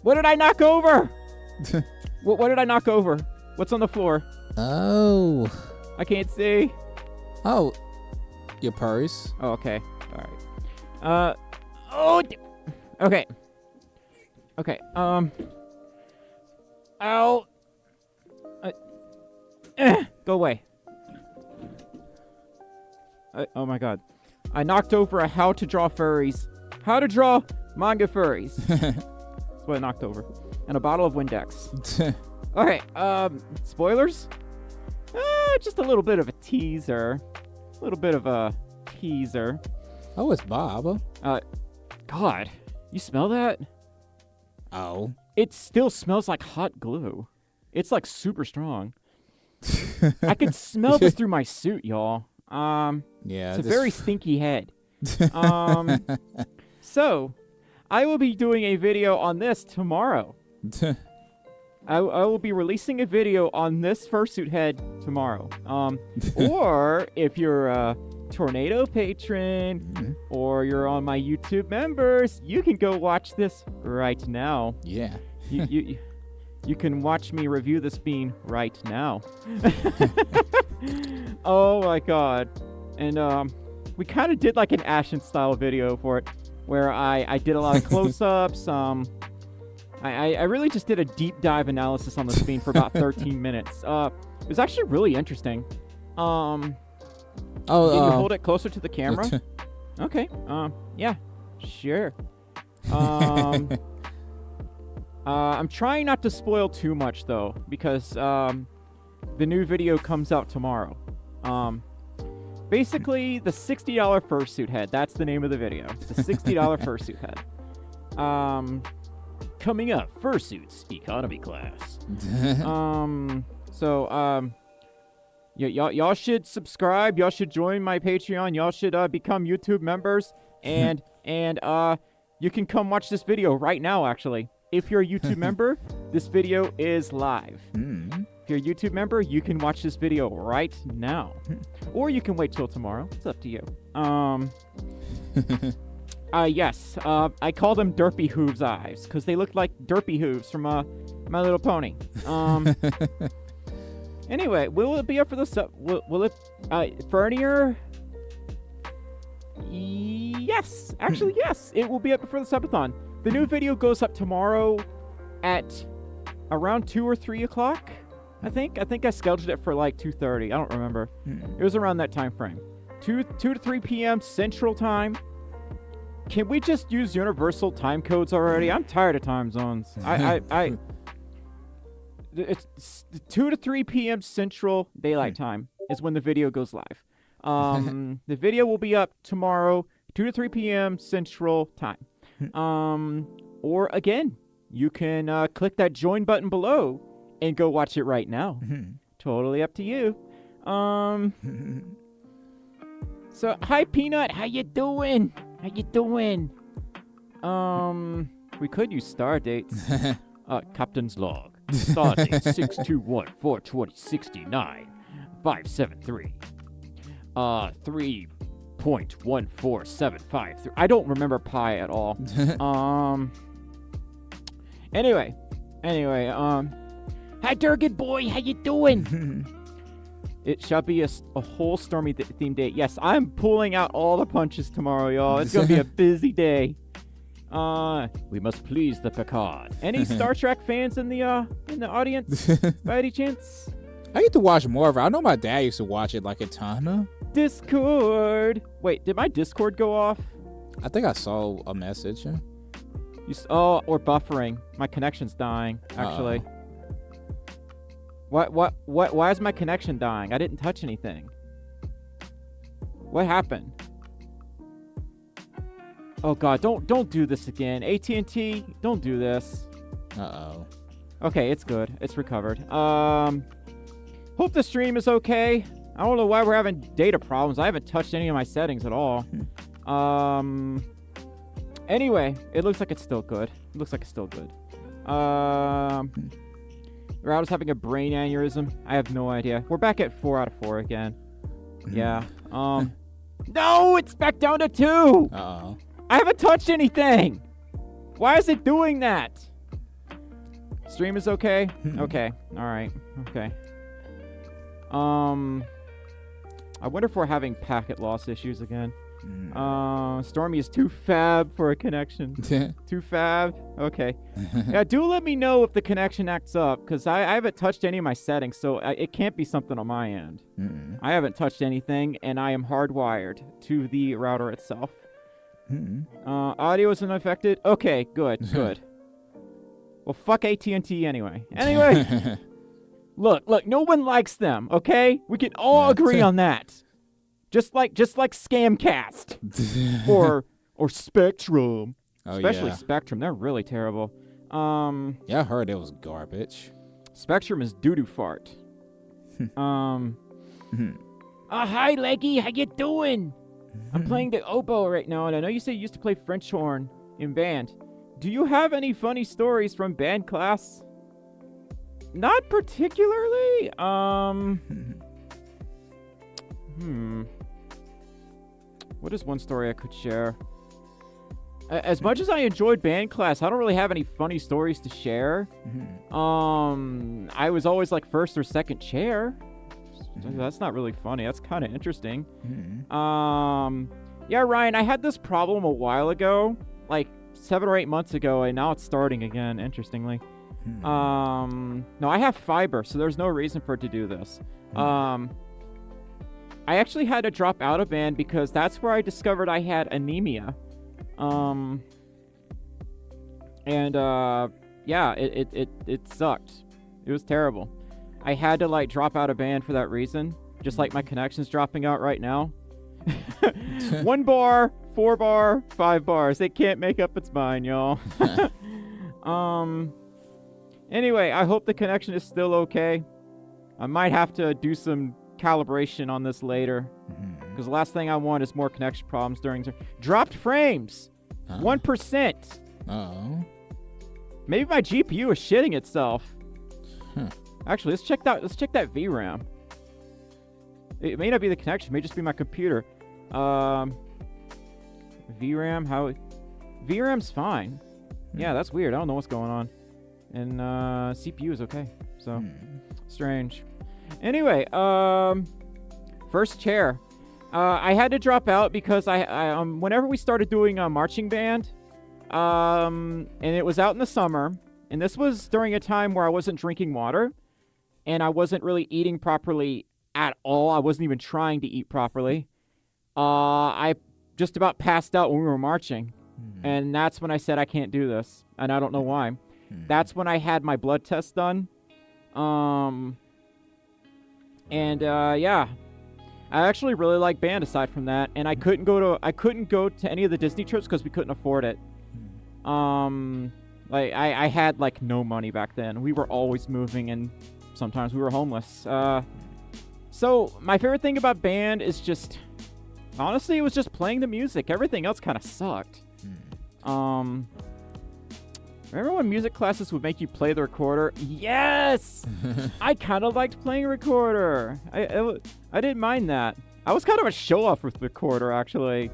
What did I knock over? What did I knock over? What's on the floor? Oh. I can't see. Oh. Your purse. Oh, okay. All right. Okay. Okay. Ow. Go away. Oh my god. I knocked over a how to draw furries. How to draw manga furries. That's what I knocked over. And a bottle of Windex. Okay, spoilers? Just a little bit of a teaser. A little bit of a teaser. Oh, it's Bob. God. You smell that? Oh. It still smells like hot glue. It's like super strong. I could smell this through my suit, y'all. Yeah. It's a very stinky head. So, I will be doing a video on this tomorrow. I will be releasing a video on this fursuit head tomorrow. Or if you're a Tornado patron or you're on my YouTube members, you can go watch this right now. Yeah. You can watch me review this bean right now. Oh my god. And we kind of did like an Ashen style video for it, where I did a lot of close-ups. I really just did a deep dive analysis on this bean for about 13 minutes. It was actually really interesting. Can you hold it closer to the camera? Okay. Yeah. Sure. I'm trying not to spoil too much though, because the new video comes out tomorrow. Basically, the $60 fursuit head. That's the name of the video. The $60 fursuit head. Coming up, fursuits economy class. Y'all should subscribe. Y'all should join my Patreon. Y'all should become YouTube members, and you can come watch this video right now. Actually, if you're a YouTube member, this video is live. If you're a YouTube member, you can watch this video right now, or you can wait till tomorrow. It's up to you. Yes. I call them Derpy Hooves eyes because they look like Derpy Hooves from My Little Pony. Anyway, will it be up for the will it Fernier? Yes. Actually, yes. It will be up for the Subathon. The new video goes up tomorrow at around 2 or 3 o'clock. I think I scheduled it for like 2:30. I don't remember. It was around that time frame. 2 to 3 p.m. Central Time. Can we just use universal time codes already? I'm tired of time zones. It's 2 to 3 p.m. Central Daylight Time is when the video goes live. The video will be up tomorrow, 2 to 3 p.m. Central Time. Or again, you can click that join button below and go watch it right now. Totally up to you. So, hi Peanut, how you doing? How you doing? We could use star dates. Captain's log. Star date 621-420-69 573. 3.14753. I don't remember pi at all. Anyway, hi Durgan boy, how you doing? It shall be a whole Stormy themed day. Yes, I'm pulling out all the punches tomorrow, y'all. It's gonna be a busy day. We must please the Picard. Any Star Trek fans in the audience, by any chance? I get to watch more of it. I know my dad used to watch it like a ton. Discord. Wait, did my Discord go off? I think I saw a message. Or buffering. My connection's dying, actually. Why is my connection dying? I didn't touch anything. What happened? Oh god, don't do this again. AT&T, don't do this. Uh-oh. Okay, it's good. It's recovered. Hope the stream is okay. I don't know why we're having data problems. I haven't touched any of my settings at all. Anyway, it looks like it's still good. Router's having a brain aneurysm. I have no idea. We're back at 4 out of 4 again. Yeah. No, it's back down to 2. Uh-oh. I haven't touched anything. Why is it doing that? Stream is okay? Okay. All right. Okay. I wonder if we're having packet loss issues again. Stormi is too fab for a connection. Too fab? Okay. Yeah, do let me know if the connection acts up, because I haven't touched any of my settings, so it can't be something on my end. I haven't touched anything, and I am hardwired to the router itself. Audio isn't affected? Okay, good, good. Well, fuck AT&T anyway. Anyway, look, no one likes them, okay? We can all agree on that. Just like Scamcast or Spectrum. Especially Spectrum, they're really terrible. Yeah, I heard it was garbage. Spectrum is doo-doo fart. Hi Leggy, how you doing? I'm playing the oboe right now, and I know you say you used to play French horn in band. Do you have any funny stories from band class? Not particularly. What is one story I could share? As much as I enjoyed band class, I don't really have any funny stories to share. I was always like first or second chair. That's not really funny. That's kind of interesting. Yeah, Ryan, I had this problem a while ago, like 7 or 8 months ago, and now it's starting again, interestingly. No, I have fiber, so there's no reason for it to do this. I actually had to drop out of band because that's where I discovered I had anemia. Yeah, it sucked. It was terrible. I had to like drop out of band for that reason, just like my connection's dropping out right now. 1 bar, 4 bar, 5 bars. It can't make up its mind, y'all. Anyway, I hope the connection is still okay. I might have to do some calibration on this later, because the last thing I want is more connection problems during dropped frames. 1%. Maybe my GPU is shitting itself. Actually, let's check that VRAM. It may not be the connection, it may just be my computer. VRAM, VRAM's fine. Yeah, that's weird. I don't know what's going on. And CPU is okay. So strange. Anyway, first chair. I had to drop out because I whenever we started doing a marching band, and it was out in the summer, and this was during a time where I wasn't drinking water, and I wasn't really eating properly at all. I wasn't even trying to eat properly. I just about passed out when we were marching, and that's when I said I can't do this, and I don't know why. That's when I had my blood test done. Yeah, I actually really like band aside from that, and I couldn't go to any of the Disney trips because we couldn't afford it. Like I had like no money back then. We were always moving, and sometimes we were homeless. So my favorite thing about band is just, honestly, it was just playing the music. Everything else kind of sucked. Remember when music classes would make you play the recorder? Yes! I kind of liked playing a recorder. I didn't mind that. I was kind of a show-off with the recorder, actually.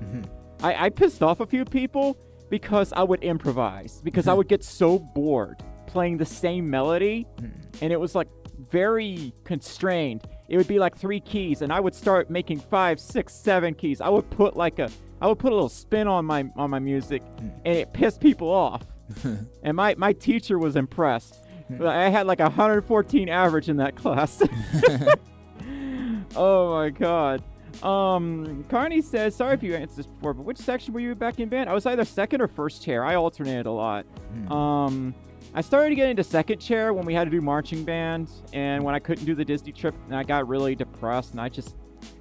I pissed off a few people because I would improvise. Because I would get so bored playing the same melody. And it was, like, very constrained. It would be, like, 3 keys. And I would start making 5, 6, 7 keys. I would put, a little spin on my music. And it pissed people off. And my teacher was impressed. I had like 114 average in that class. Oh my god. Carney says, sorry if you answered this before, but which section were you back in band? I was either second or first chair. I alternated a lot. I started to get into second chair when we had to do marching band, and when I couldn't do the Disney trip, and I got really depressed, and I just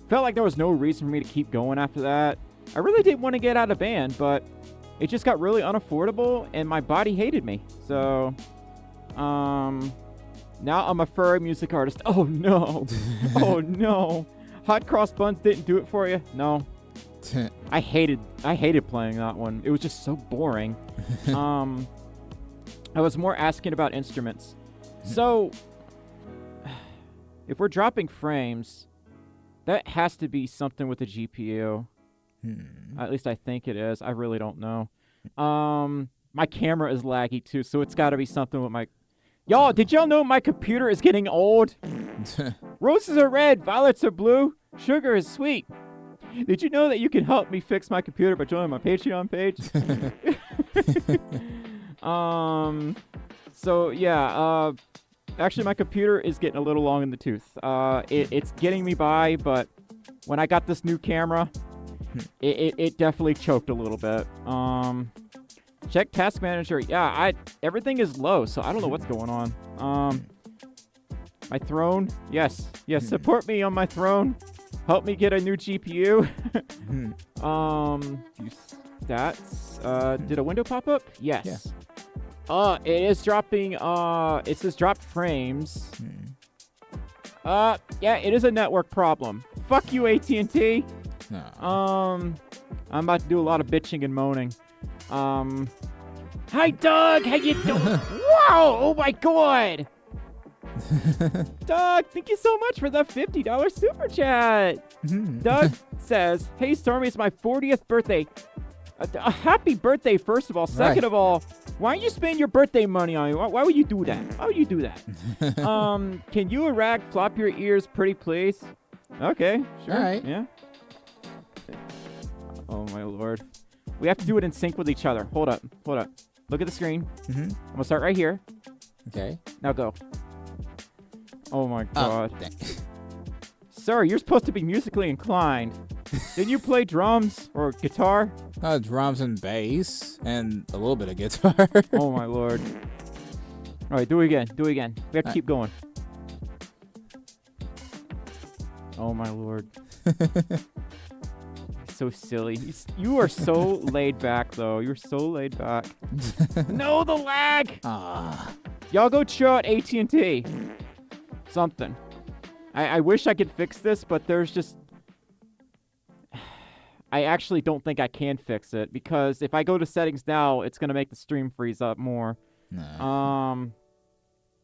felt like there was no reason for me to keep going after that. I really didn't want to get out of band, but it just got really unaffordable, and my body hated me. So, now I'm a furry music artist. Oh no. Oh no. Hot cross buns didn't do it for you? No. I hated playing that one. It was just so boring. I was more asking about instruments. So, if we're dropping frames, that has to be something with the GPU. At least I think it is. I really don't know. My camera is laggy too, so it's got to be something with my... Y'all, did y'all know my computer is getting old? Roses are red, violets are blue, sugar is sweet. Did you know that you can help me fix my computer by joining my Patreon page? So yeah, actually my computer is getting a little long in the tooth. It's getting me by, but when I got this new camera, it definitely choked a little bit. Check task manager. Yeah, everything is low, so I don't know what's going on. My throne. Yes, support me on my throne. Help me get a new GPU. Stats. Did a window pop up? Yes. Yeah. It is dropping. It says dropped frames. Yeah, it is a network problem. Fuck you, AT&T. No. I'm about to do a lot of bitching and moaning. Hi, Doug. How you doing? Wow! Oh my God. Doug, thank you so much for the $50 super chat. Doug says, "Hey, Stormy, it's my 40th birthday. A happy birthday, first of all. Second of all, why don't you spend your birthday money on me? Why would you do that? Why would you do that? Can you and Rag flop your ears pretty please? Okay, sure. All right. Yeah. Oh, my Lord. We have to do it in sync with each other. Hold up. Look at the screen. I'm going to start right here. Okay. Now go. Oh, my God. Oh, Sir, you're supposed to be musically inclined. Didn't you play drums or guitar? Drums and bass and a little bit of guitar. Oh, my Lord. All right, do it again. We have to keep going. Oh, my Lord. So silly. You are so laid back, though. You're so laid back. No, the lag! Y'all go chill at AT&T. Something. I wish I could fix this, but there's just... I actually don't think I can fix it, because if I go to settings now, it's going to make the stream freeze up more. No.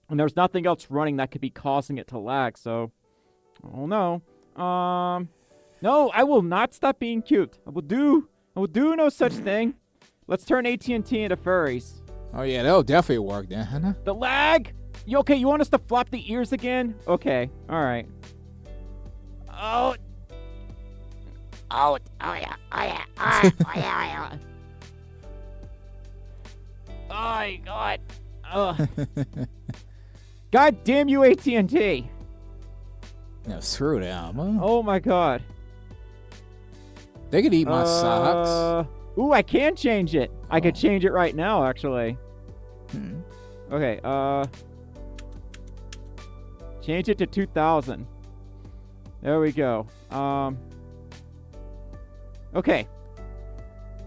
And there's nothing else running that could be causing it to lag, so... Oh, no. No, I will not stop being cute. I will do no such thing. Let's turn AT&T into furries. Oh, yeah, that'll definitely work then, huh? The lag? You okay? You want us to flop the ears again? Okay, all right. Oh, yeah. Oh, my God. God damn you, AT&T. Yeah, screw them. Huh? Oh, my God. They could eat my socks. Ooh, I can change it. I could change it right now, actually. Okay, change it to 2000. There we go. Okay.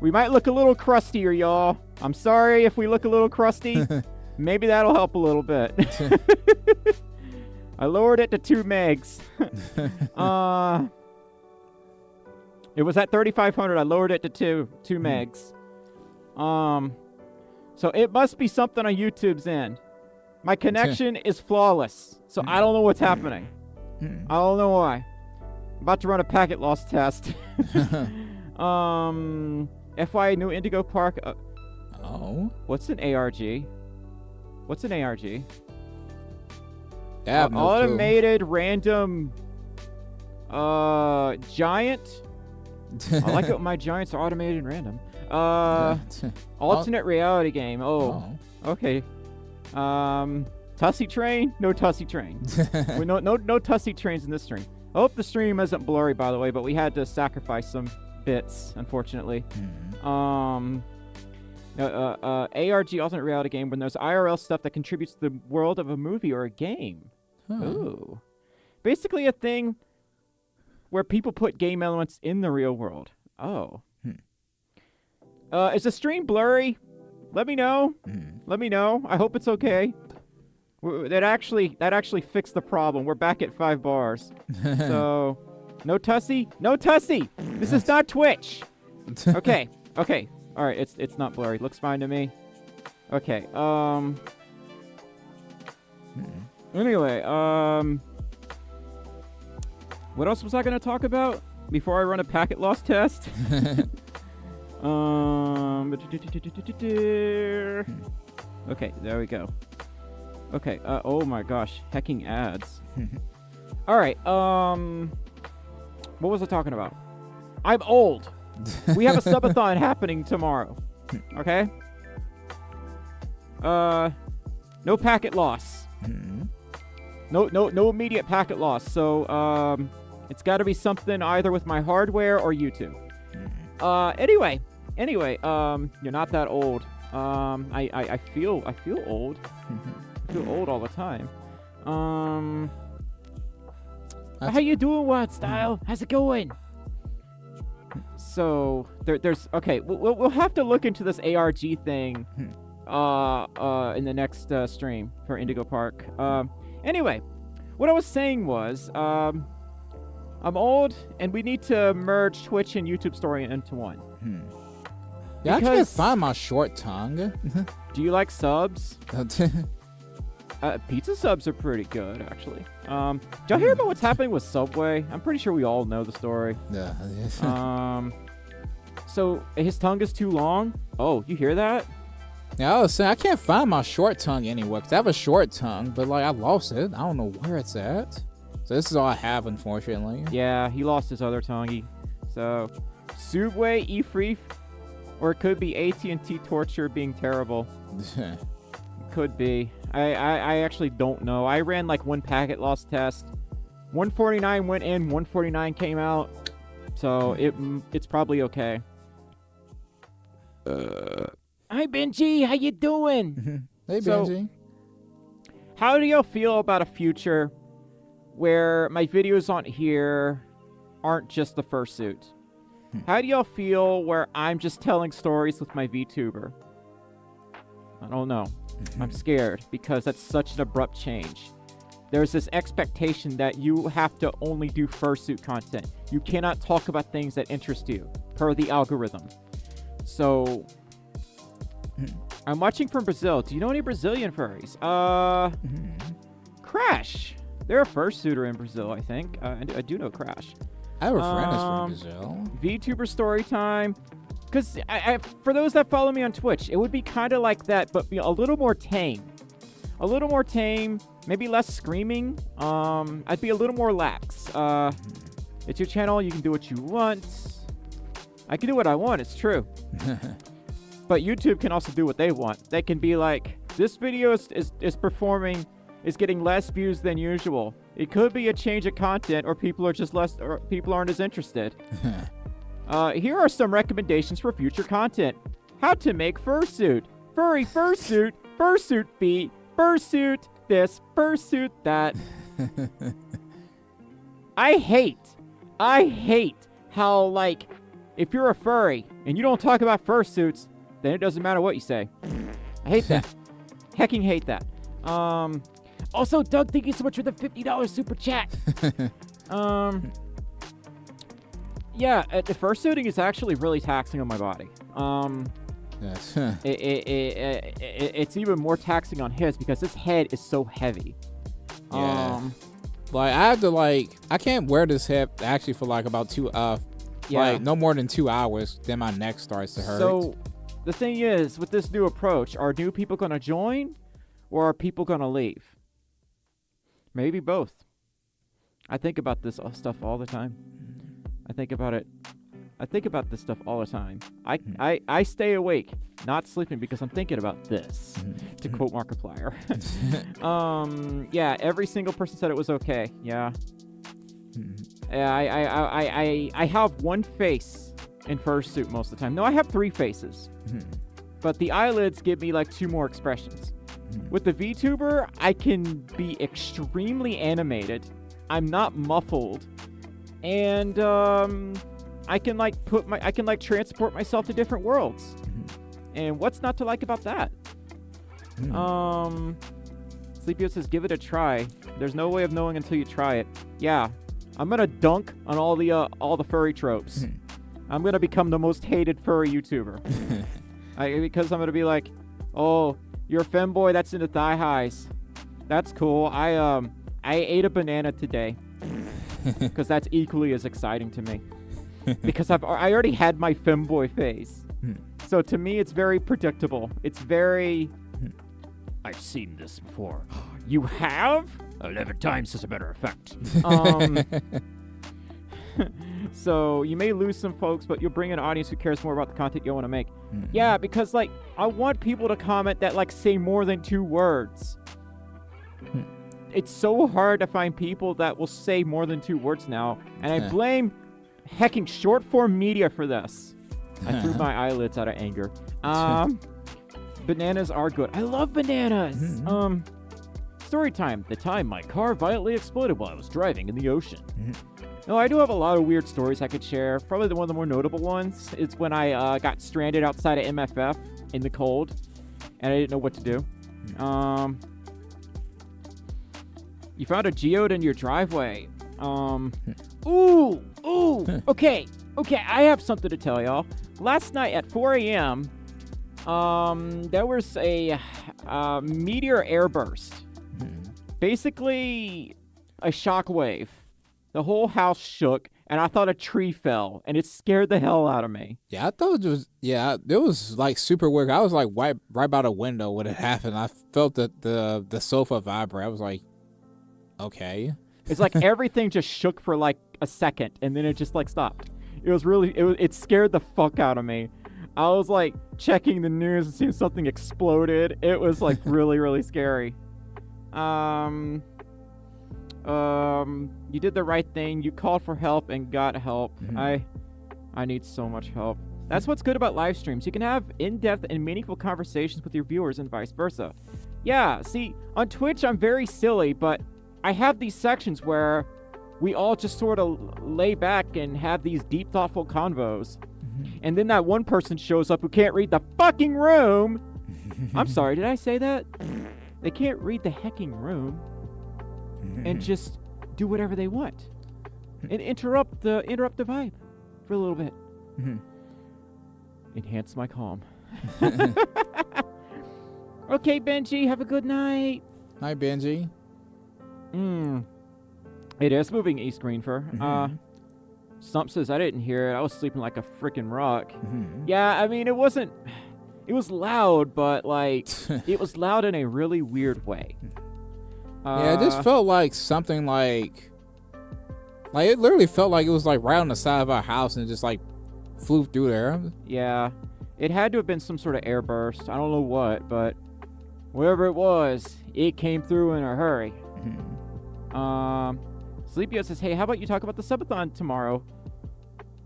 We might look a little crustier, y'all. I'm sorry if we look a little crusty. Maybe that'll help a little bit. I lowered it to 2 megs. It was at 3500. I lowered it to 2 megs. So it must be something on YouTube's end. My connection is flawless, so I don't know what's happening. I don't know why. I'm about to run a packet loss test. FYI, new Indigo Park. What's an ARG? What's an ARG? No automated random giant. I like it when my giants are automated and random. Alternate reality game. Okay. Tussie train? No Tussie train. No Tussie trains in this stream. I hope the stream isn't blurry, by the way, but we had to sacrifice some bits, unfortunately. ARG alternate reality game when there's IRL stuff that contributes to the world of a movie or a game. Ooh. Basically a thing where people put game elements in the real world. Oh. Is the stream blurry? Let me know. Let me know. I hope it's okay. That actually fixed the problem. We're back at 5 bars. So, no Tussie? No Tussie! This is not Twitch! Okay. Okay. Alright, it's not blurry. Looks fine to me. Okay, Anyway, what else was I gonna talk about before I run a packet loss test? Okay, there we go. Okay, oh my gosh, hecking ads. Alright, what was I talking about? I'm old. We have a subathon happening tomorrow. Okay? No packet loss. No immediate packet loss. So, it's gotta be something either with my hardware or YouTube. Anyway, you're not that old. I feel old. I feel old all the time. How you doing, What Style? How's it going? So there's okay. We'll have to look into this ARG thing in the next stream for Indigo Park. Anyway, what I was saying was I'm old and we need to merge Twitch and YouTube Story into one. Yeah, I can't find my short tongue. Do you like subs? Pizza subs are pretty good, actually. Did y'all hear about what's happening with Subway? I'm pretty sure we all know the story. Yeah. So his tongue is too long. Oh, you hear that? Yeah, I was saying I can't find my short tongue anywhere because I have a short tongue, but like I lost it. I don't know where it's at. So this is all I have, unfortunately. Yeah, he lost his other tongue. So Subway E-Free, or it could be AT&T torture being terrible. Could be. I actually don't know. I ran like one packet loss test. 149 went in, 149 came out. So it's probably okay. Hi Benji, how you doing? Hey Benji. How do y'all feel about a future where my videos on here aren't just the Fursuit? How do y'all feel where I'm just telling stories with my VTuber? I don't know. I'm scared because that's such an abrupt change. There's this expectation that you have to only do Fursuit content. You cannot talk about things that interest you, per the algorithm. So, I'm watching from Brazil. Do you know any Brazilian furries? Crash. They're a fursuiter in Brazil, I think. I do know Crash. I have a friend that's from Brazil. VTuber story time. Because for those that follow me on Twitch, it would be kind of like that, but a little more tame. A little more tame, maybe less screaming. I'd be a little more lax. It's your channel, you can do what you want. I can do what I want, it's true. But YouTube can also do what they want. They can be like, this video is performing, is getting less views than usual. It could be a change of content, or people are just less, or people aren't as interested. Here are some recommendations for future content. How to make fursuit. Furry fursuit. Fursuit feet. Fursuit this. Fursuit that. I hate how, like, if you're a furry and you don't talk about fursuits, then it doesn't matter what you say. I hate that. Hecking hate that. Also, Doug, thank you so much for the $50 super chat. Yeah, the fursuiting is actually really taxing on my body. Yes. It's even more taxing on his because his head is so heavy. Yeah. Like I have to I can't wear this head actually for like about no more than 2 hours. Then my neck starts to hurt. So the thing is, with this new approach, are new people gonna join, or are people gonna leave? Maybe both. I think about this stuff all the time. I think about this stuff all the time. I stay awake, not sleeping, because I'm thinking about this, to quote Markiplier. Yeah, every single person said it was okay. Yeah. I have one face in Fursuit most of the time. No, I have 3 faces. But the eyelids give me like 2 more expressions. With the VTuber, I can be extremely animated. I'm not muffled. And I can transport myself to different worlds. And what's not to like about that? Sleepio says, give it a try. There's no way of knowing until you try it. Yeah, I'm gonna dunk on all the furry tropes. I'm gonna become the most hated furry YouTuber. Because I'm gonna be like, oh, you're a femboy that's into thigh highs. That's cool. I ate a banana today. Because that's equally as exciting to me. Because I already had my femboy phase. So to me, it's very predictable. It's very... I've seen this before. You have? 11 times as a matter of fact. So you may lose some folks, but you'll bring an audience who cares more about the content you want to make. Yeah, because like I want people to comment that like say more than 2 words. It's so hard to find people that will say more than 2 words now, and I blame hecking short form media for this. I threw my eyelids out of anger. Bananas are good. I love bananas. Story time. The time my car violently exploded while I was driving in the ocean. No, I do have a lot of weird stories I could share. Probably one of the more notable ones is when I got stranded outside of MFF in the cold, and I didn't know what to do. You found a geode in your driveway. Ooh. Okay, I have something to tell y'all. Last night at 4 a.m., there was a meteor airburst. Basically, a shockwave. The whole house shook, and I thought a tree fell, and it scared the hell out of me. Yeah, I thought it was like super weird. I was like right by the window when it happened. I felt the sofa vibrate. I was like, okay. It's like everything just shook for like a second, and then it just like stopped. It scared the fuck out of me. I was like checking the news and seeing something exploded. It was like really, really scary. You did the right thing. You called for help and got help. I need so much help. That's what's good about live streams. You can have in-depth and meaningful conversations with your viewers and vice versa. Yeah, see, on Twitch I'm very silly, but I have these sections where we all just sort of lay back and have these deep, thoughtful convos. And then that one person shows up who can't read the fucking room. I'm sorry, did I say that? They can't read the hecking room and just do whatever they want and interrupt the vibe for a little bit. Enhance my calm. Okay, Benji, have a good night. Hi, Benji. It is moving East Greenfur. Stump says I didn't hear it. I was sleeping like a freaking rock. Yeah, I mean, it was loud, but like it was loud in a really weird way. Yeah, it just felt like something like it literally felt like it was like right on the side of our house and it just like flew through there. Yeah, it had to have been some sort of airburst. I don't know what, but whatever it was, it came through in a hurry. Sleepio says, hey, how about you talk about the Subathon tomorrow?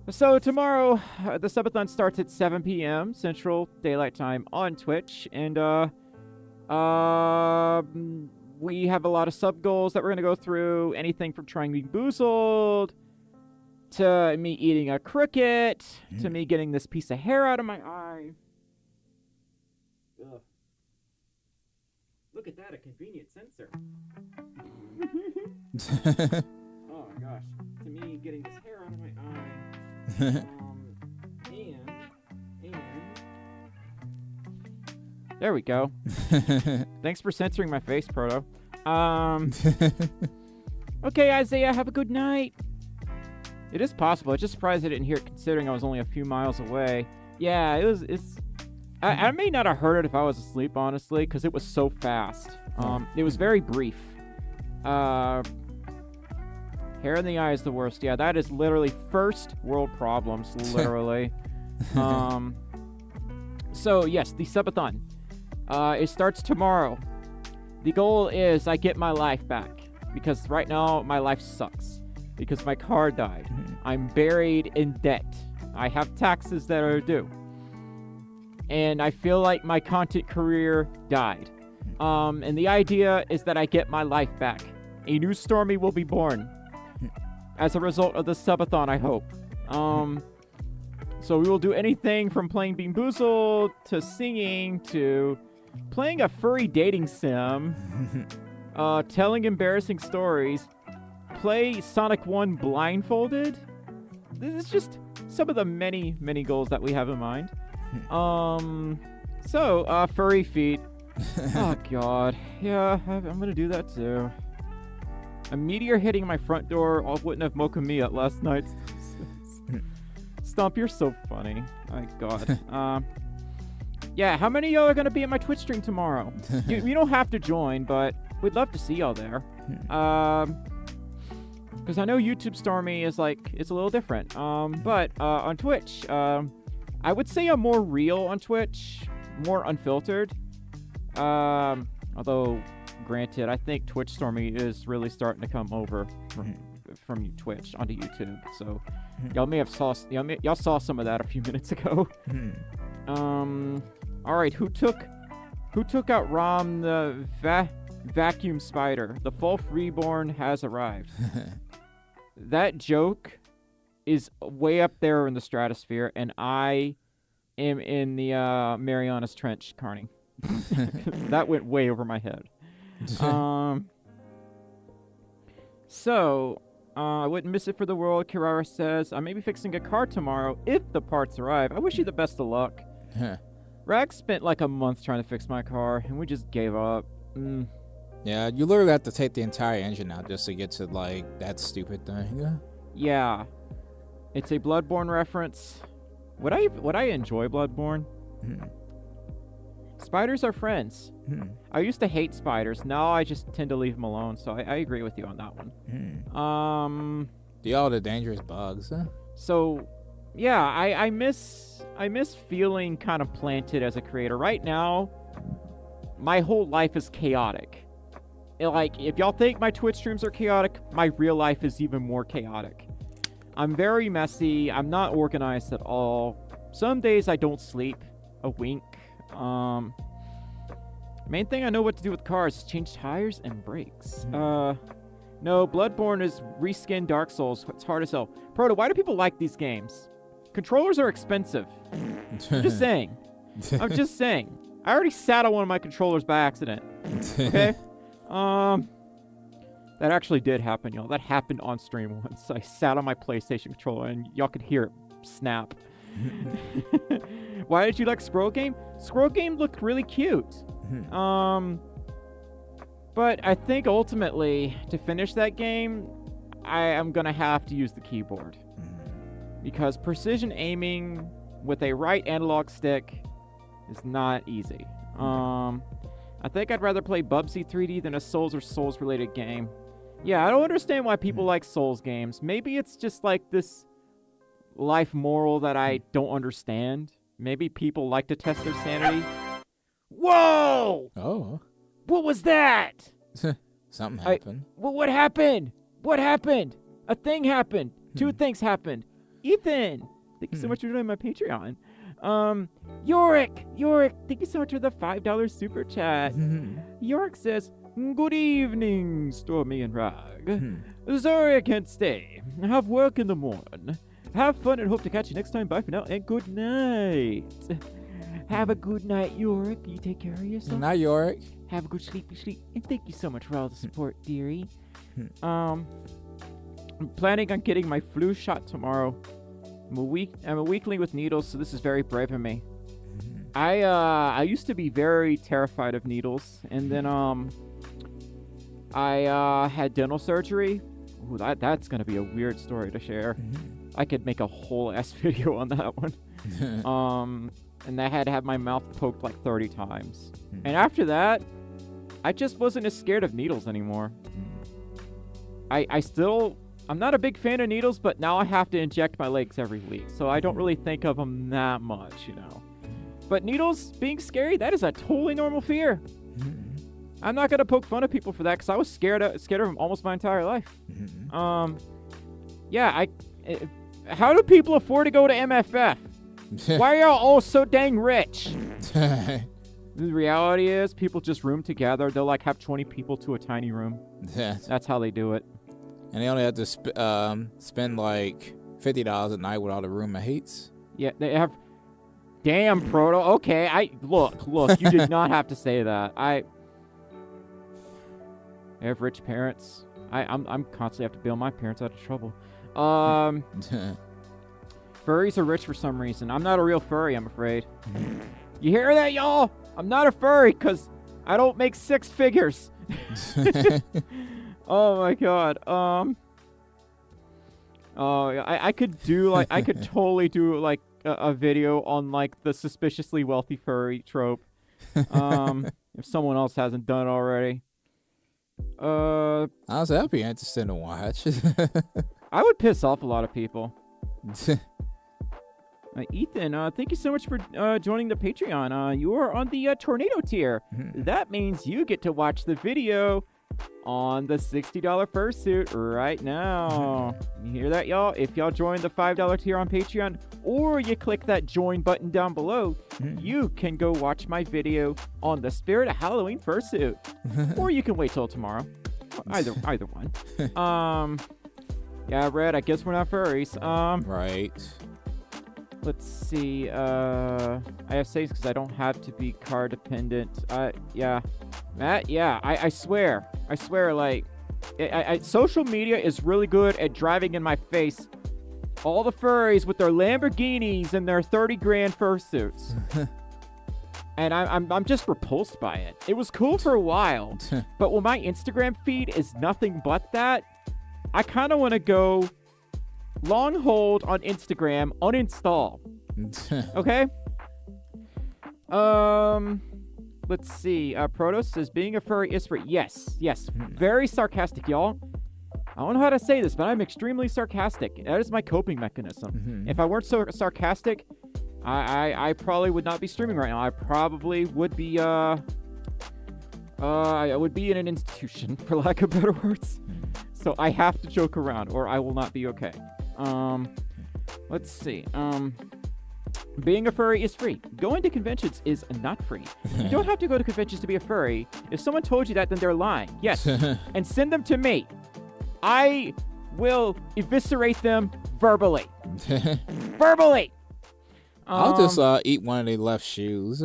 So tomorrow, the Subathon starts at 7 p.m. Central Daylight Time on Twitch, and we have a lot of sub goals that we're going to go through. Anything from trying being boozled, to me eating a cricket, to me getting this piece of hair out of my eye. Ugh. Look at that, a convenient sensor. Oh my gosh. To me getting this hair out of my eye. And there we go. Thanks for censoring my face, Proto. Okay, Isaiah, have a good night. It is possible. I'm just surprised I didn't hear it considering I was only a few miles away. Yeah, I may not have heard it if I was asleep, honestly, because it was so fast. It was very brief. Hair in the eye is the worst. Yeah, that is literally first world problems, literally. So, yes, the Subathon. It starts tomorrow. The goal is I get my life back, because right now my life sucks. because my car died. I'm buried in debt. I have taxes that are due. And I feel like my content career died. And the idea is that I get my life back. A new Stormi will be born as a result of the Subathon, I hope. So we will do anything from playing Bean Boozled to singing to playing a furry dating sim, telling embarrassing stories, play Sonic 1 blindfolded. This is just some of the many, many goals that we have in mind. Furry feet. Oh, God. Yeah, I'm gonna do that, too. A meteor hitting my front door wouldn't have woken me up last night. Stomp, you're so funny. My God. Yeah, how many of y'all are gonna be at my Twitch stream tomorrow? You don't have to join, but we'd love to see y'all there. Because I know YouTube Stormi is it's a little different. But on Twitch, I would say I'm more real on Twitch, more unfiltered. Although, granted, I think Twitch Stormi is really starting to come over from Twitch onto YouTube. So y'all may have y'all saw some of that a few minutes ago. All right, who took out Rom the vacuum spider? The Folf reborn has arrived. That joke is way up there in the stratosphere, and I am in the Marianas Trench, Carney. That went way over my head. I wouldn't miss it for the world. Kirara says, I may be fixing a car tomorrow if the parts arrive. I wish you the best of luck. Rag spent like a month trying to fix my car, and we just gave up. Yeah, you literally have to take the entire engine out just to get to, that stupid thing. Yeah. It's a Bloodborne reference. Would I enjoy Bloodborne? Spiders are friends. I used to hate spiders. Now I just tend to leave them alone, so I agree with you on that one. All the dangerous bugs. So, yeah, I miss feeling kind of planted as a creator. Right now, my whole life is chaotic. If y'all think my Twitch streams are chaotic, my real life is even more chaotic. I'm very messy. I'm not organized at all. Some days I don't sleep. A wink. Main thing I know what to do with cars is change tires and brakes. No, Bloodborne is reskin Dark Souls. It's hard as hell. Proto, why do people like these games? Controllers are expensive. I'm just saying. I already sat on one of my controllers by accident. Okay? That actually did happen, y'all. That happened on stream once. I sat on my PlayStation controller and y'all could hear it snap. Why did you like Scroll Game? Scroll Game looked really cute. But I think ultimately, to finish that game, I am going to have to use the keyboard. Because precision aiming with a right analog stick is not easy. I think I'd rather play Bubsy 3D than a Souls or Souls-related game. Yeah, I don't understand why people like Souls games. Maybe it's just like this life moral that I don't understand. Maybe people like to test their sanity. Whoa! Oh. What was that? Something happened. What happened? What happened? A thing happened. Two things happened. Ethan! Thank you so much for joining my Patreon. Yorick, thank you so much for the $5 super chat. Yorick says, good evening, Stormi and Rag. Sorry I can't stay. I have work in the morning. Have fun and hope to catch you next time. Bye for now and good night. Have a good night, Yorick. You take care of yourself. Good night, Yorick. Have a good sleepy sleep. And thank you so much for all the support, dearie. I'm planning on getting my flu shot tomorrow. I'm a weakling with needles, so this is very brave of me. I used to be very terrified of needles, and then I had dental surgery. Ooh, that's gonna be a weird story to share. I could make a whole ass video on that one. And I had to have my mouth poked like 30 times. And after that, I just wasn't as scared of needles anymore. I'm not a big fan of needles, but now I have to inject my legs every week, so I don't really think of them that much, you know. But needles being scary, that is a totally normal fear. I'm not gonna poke fun at people for that, because I was scared of them almost my entire life. Yeah, how do people afford to go to MFF? Why are y'all all so dang rich? The reality is, people just room together. They'll like have 20 people to a tiny room. That's how they do it. And they only have to spend like $50 a night with all the roommates. Yeah, they have. Damn, Proto. Okay, look. You did not have to say that. I have rich parents. I'm constantly have to bail my parents out of trouble. Furries are rich for some reason. I'm not a real furry, I'm afraid. You hear that, y'all? I'm not a furry because I don't make six figures. Oh my god. I could do like I could totally do like a video on like the suspiciously wealthy furry trope. If someone else hasn't done it already. Honestly, I'd be interested to watch. I would piss off a lot of people. Ethan, thank you so much for joining the Patreon. You are on the Tornado tier. That means you get to watch the video on the $60 fursuit right now. You hear that, y'all? If y'all join the $5 tier on Patreon, or you click that join button down below, you can go watch my video on the Spirit of Halloween fursuit. Or you can wait till tomorrow. Either one. Yeah, Red, I guess we're not furries. Right. Let's see. I have saves because I don't have to be car dependent. Yeah. Matt, yeah, I swear, like, social media is really good at driving in my face all the furries with their Lamborghinis and their 30 grand fursuits. And I'm just repulsed by it. It was cool for a while, but when my Instagram feed is nothing but that, I kind of want to go long hold on Instagram, uninstall. Okay? Let's see. Protos says, being a furry is free. Yes. Very sarcastic, y'all. I don't know how to say this, but I'm extremely sarcastic. That is my coping mechanism. If I weren't so sarcastic, I probably would not be streaming right now. I probably would be, I would be in an institution, for lack of better words. So I have to joke around, or I will not be okay. Let's see. Being a furry is free. Going to conventions is not free. You don't have to go to conventions to be a furry. If someone told you that, then they're lying. Yes. And send them to me. I will eviscerate them verbally. Verbally. I'll just eat one of their left shoes.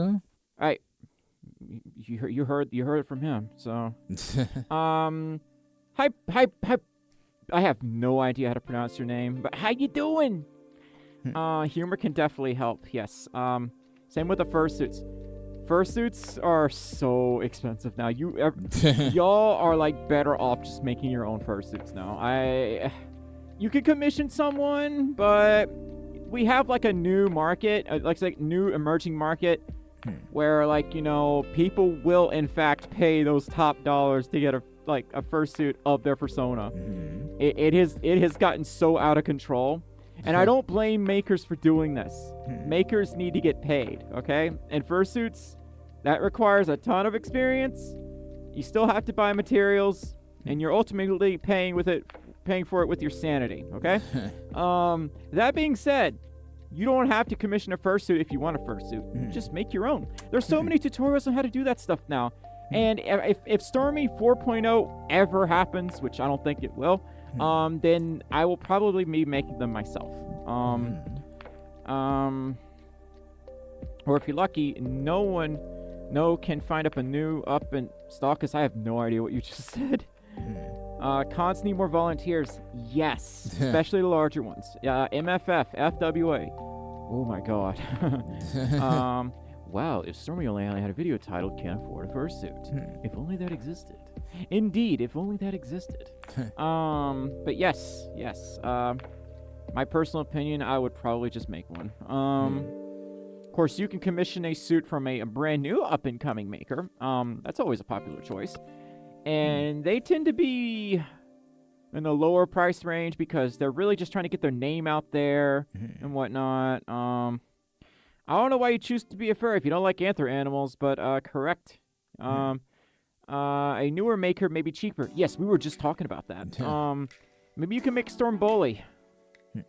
You heard it from him. So hi. I have no idea how to pronounce your name, but how you doing? Humor can definitely help. Yes. Same with the fursuits. Fursuits are so expensive now. Y'all are like better off just making your own fursuits now. You could commission someone, but we have like a new market, like new emerging market, where like people will in fact pay those top dollars to get a fursuit of their persona. It has gotten so out of control. And I don't blame makers for doing this. Makers need to get paid, okay? And fursuits, that requires a ton of experience. You still have to buy materials, and you're ultimately paying for it with your sanity, okay? That being said, you don't have to commission a fursuit if you want a fursuit. Just make your own. There's so many tutorials on how to do that stuff now. And if Stormi 4.0 ever happens, which I don't think it will, then I will probably be making them myself. Or if you're lucky, no one can find up and stock, because I have no idea what you just said. Cons need more volunteers. Yes, especially the larger ones. MFF, FWA. Oh my god. Wow, if Stormi only had a video titled Can't Afford a Fursuit. If only that existed. Indeed, if only that existed. But yes. My personal opinion, I would probably just make one. Of course, you can commission a suit from a brand new up-and-coming maker. That's always a popular choice. And they tend to be in the lower price range because they're really just trying to get their name out there and whatnot. I don't know why you choose to be a furry if you don't like anther animals, but correct. A newer maker may be cheaper. Yes, we were just talking about that. Maybe you can make Storm Bully.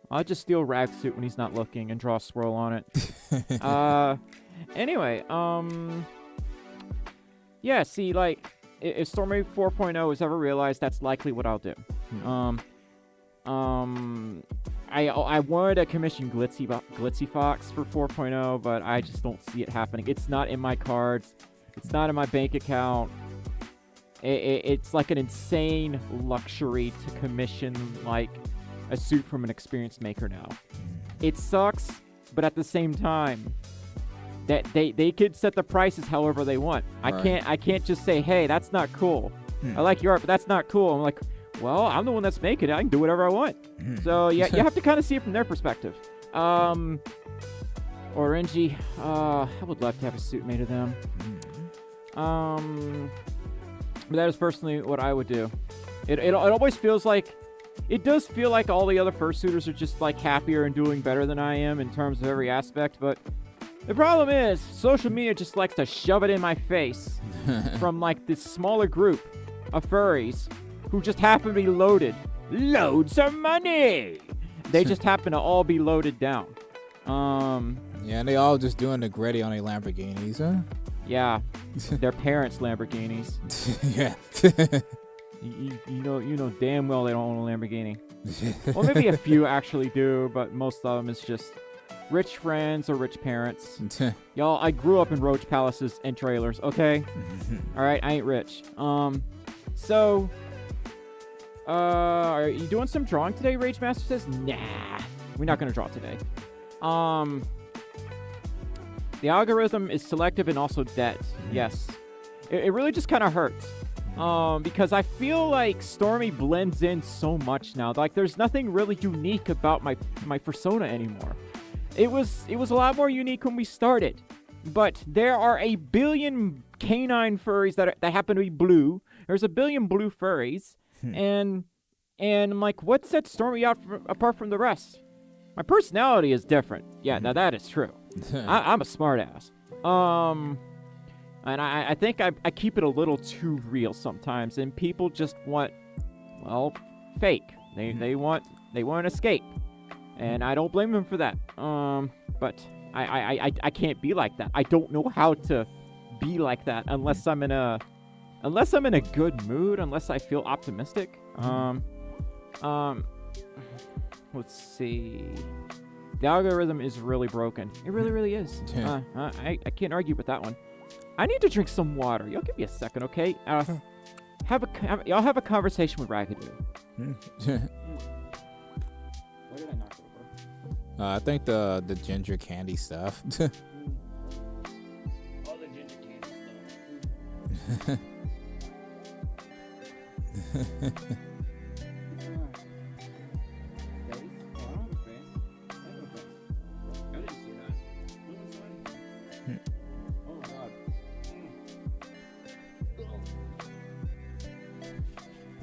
I'll just steal Rag's suit when he's not looking and draw a swirl on it. Anyway, yeah, see, like, if Stormi 4.0 is ever realized, that's likely what I'll do. I wanted to commission Glitzy Fox for 4.0, but I just don't see it happening. It's not in my cards. It's not in my bank account. It's like an insane luxury to commission, like, a suit from an experienced maker now. It sucks, but at the same time, that they could set the prices however they want. Right. I can't just say, hey, that's not cool. I like your art, but that's not cool. I'm like, well, I'm the one that's making it. I can do whatever I want. So yeah, you have to kind of see it from their perspective. Orangey, I would love to have a suit made of them. But that is personally what I would do. It always feels like, it does feel like all the other fursuiters are just like happier and doing better than I am in terms of every aspect, but the problem is social media just likes to shove it in my face from like this smaller group of furries who just happen to be loaded. Loads of money! They just happen to all be loaded down. Yeah, and they all just doing the gritty on their Lamborghinis, huh? Yeah, their parents' Lamborghinis. Yeah. You know damn well they don't own a Lamborghini. Well, maybe a few actually do, but most of them is just rich friends or rich parents. Y'all, I grew up in Roach Palaces and trailers, okay? Alright, I ain't rich. So, are you doing some drawing today, Rage Master says? Nah, we're not gonna draw today. The algorithm is selective and also dead. Yes. It really just kind of hurts. Because I feel like Stormi blends in so much now. Like, there's nothing really unique about my persona anymore. It was a lot more unique when we started. But there are a billion canine furries that happen to be blue. There's a billion blue furries. And I'm like, what sets Stormi out apart from the rest? My personality is different. Yeah, now that is true. I'm a smartass. And I think I keep it a little too real sometimes, and people just want, well, fake. They want an escape, and I don't blame them for that. But I can't be like that. I don't know how to be like that unless I'm in a good mood, unless I feel optimistic. Let's see. The algorithm is really broken. It really, really is. I can't argue with that one. I need to drink some water. Y'all give me a second, okay? Y'all have a conversation with Raggedy. What did I knock over? I think the ginger candy stuff. All the ginger candy stuff.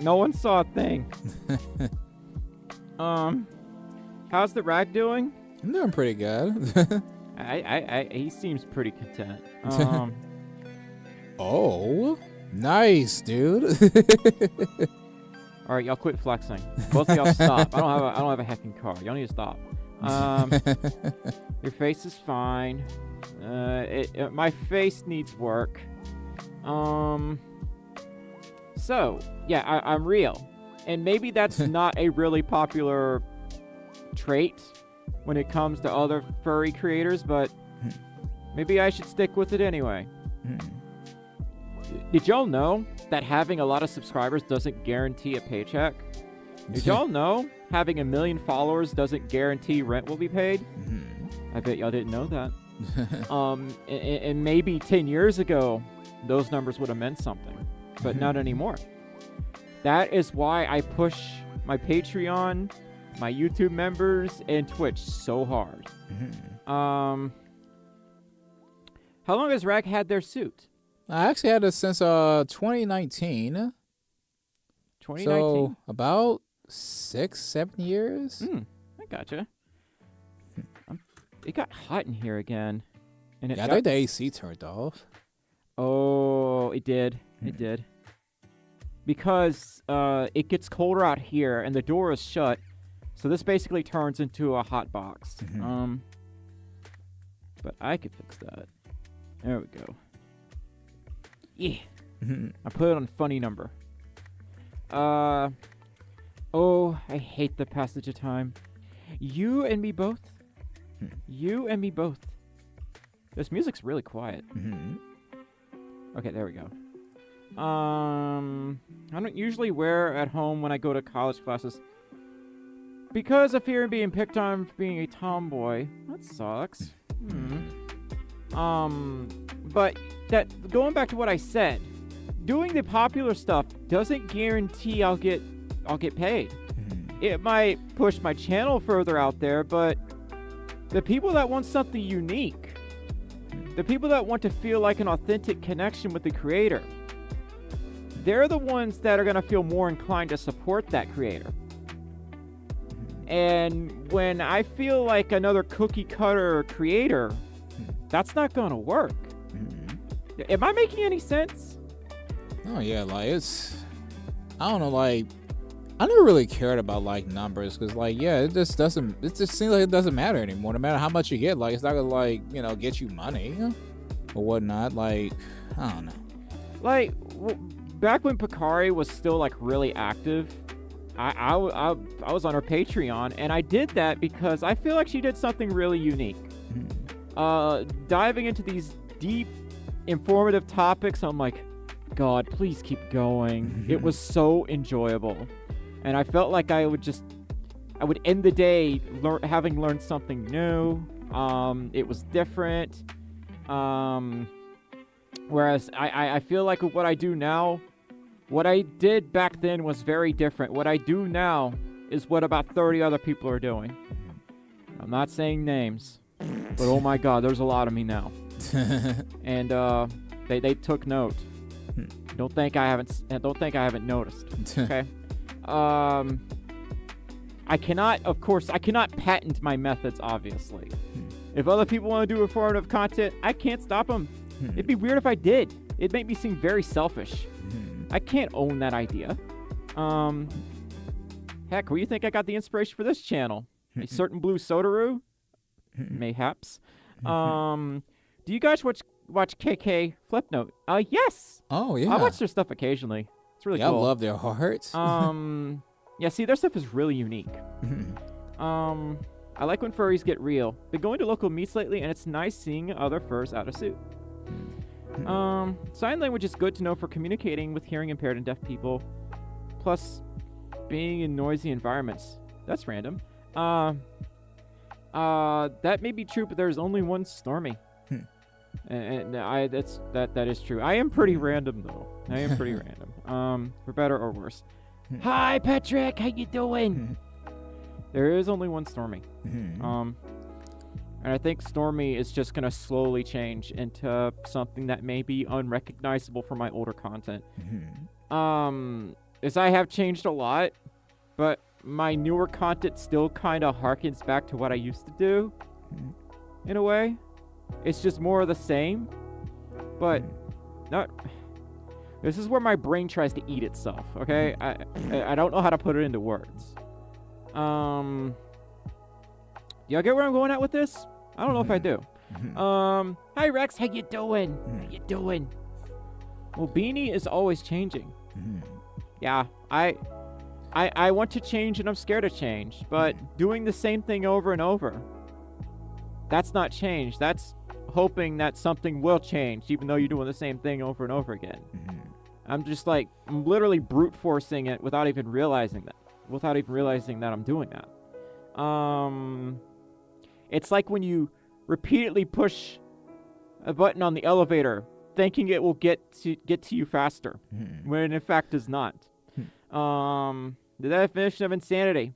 No one saw a thing. How's the rag doing? I'm doing pretty good. He seems pretty content. Oh, nice, dude. All right, y'all quit flexing. Both of y'all stop. I don't have a hecking car. Y'all need to stop. Your face is fine. My face needs work. So, yeah, I'm real. And maybe that's not a really popular trait when it comes to other furry creators, but maybe I should stick with it anyway. Did y'all know that having a lot of subscribers doesn't guarantee a paycheck? Did y'all know having 1 million followers doesn't guarantee rent will be paid? I bet y'all didn't know that. And maybe 10 years ago, those numbers would have meant something. But not anymore. That is why I push my Patreon, my YouTube members, and Twitch so hard. How long has Rag had their suit? I actually had it since 2019. 2019. So about 6-7 years. I gotcha. It got hot in here again. And I think the AC turned off. Oh, it did. It did. Because it gets colder out here and the door is shut, So this basically turns into a hot box. But I could fix that. There we go. Yeah. I put it on funny number. Oh, I hate the passage of time. You and me both. You and me both. This music's really quiet. Okay, there we go. I don't usually wear at home when I go to college classes because of fear of being picked on for being a tomboy. That sucks. But that going back to what I said, doing the popular stuff doesn't guarantee I'll get paid. It might push my channel further out there, but the people that want something unique, the people that want to feel like an authentic connection with the creator, they're the ones that are going to feel more inclined to support that creator. And when I feel like another cookie cutter creator, that's not going to work. Am I making any sense? Oh yeah, like I don't know, like I never really cared about like numbers because like it just seems like it doesn't matter anymore. No matter how much you get, like it's not gonna like get you money or whatnot. Like I don't know. Like back when Picari was still like really active, I was on her Patreon, and I did that because I feel like she did something really unique. Diving into these deep, informative topics, I'm like, God, please keep going. It was so enjoyable. And I felt like I would end the day having learned something new. It was different. Whereas I feel like what I do now, what I did back then was very different. What I do now is what about 30 other people are doing. I'm not saying names, but oh my God, there's a lot of me now. And they took note. Don't think I haven't noticed. Okay. I cannot patent my methods, obviously. If other people want to do informative content, I can't stop them. It'd be weird if I did. It'd make me seem very selfish. I can't own that idea. Heck, where do you think I got the inspiration for this channel? A certain blue Sodaru? Mayhaps. Do you guys watch KK Flipnote? Yes. Oh yeah. I watch their stuff occasionally. It's really cool. I love their art. Yeah, see, their stuff is really unique. I like when furries get real. Been going to local meets lately, and it's nice seeing other furs out of suit. Sign language is good to know for communicating with hearing impaired and deaf people. Plus, being in noisy environments. That's random. That may be true, but there's only one Stormi. And that is true. I am pretty random though. I am pretty random. For better or worse. Hi Patrick, how you doing? There is only one Stormi. And I think Stormi is just gonna slowly change into something that may be unrecognizable from my older content. As I have changed a lot, but my newer content still kind of harkens back to what I used to do. In a way. It's just more of the same, but not. This is where my brain tries to eat itself. Okay, I don't know how to put it into words. Y'all get where I'm going at with this? I don't know if I do. Hi Rex, how you doing? How you doing? Well, Beanie is always changing. Yeah, I want to change and I'm scared to change, but doing the same thing over and over. That's not change. That's hoping that something will change, even though you're doing the same thing over and over again. I'm literally brute forcing it without even realizing that I'm doing that. It's like when you repeatedly push a button on the elevator, thinking it will get to you faster, when in fact does not. The definition of insanity.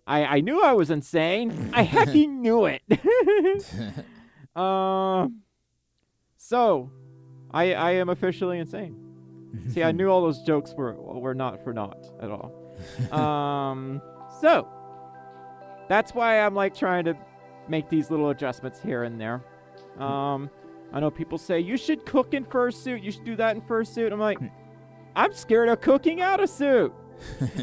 I knew I was insane. I hecking knew it. So, I am officially insane. See, I knew all those jokes were not for naught at all. So, that's why I'm like trying to make these little adjustments here and there. I know people say, you should cook in fursuit. You should do that in fursuit. I'm like, I'm scared of cooking out of suit.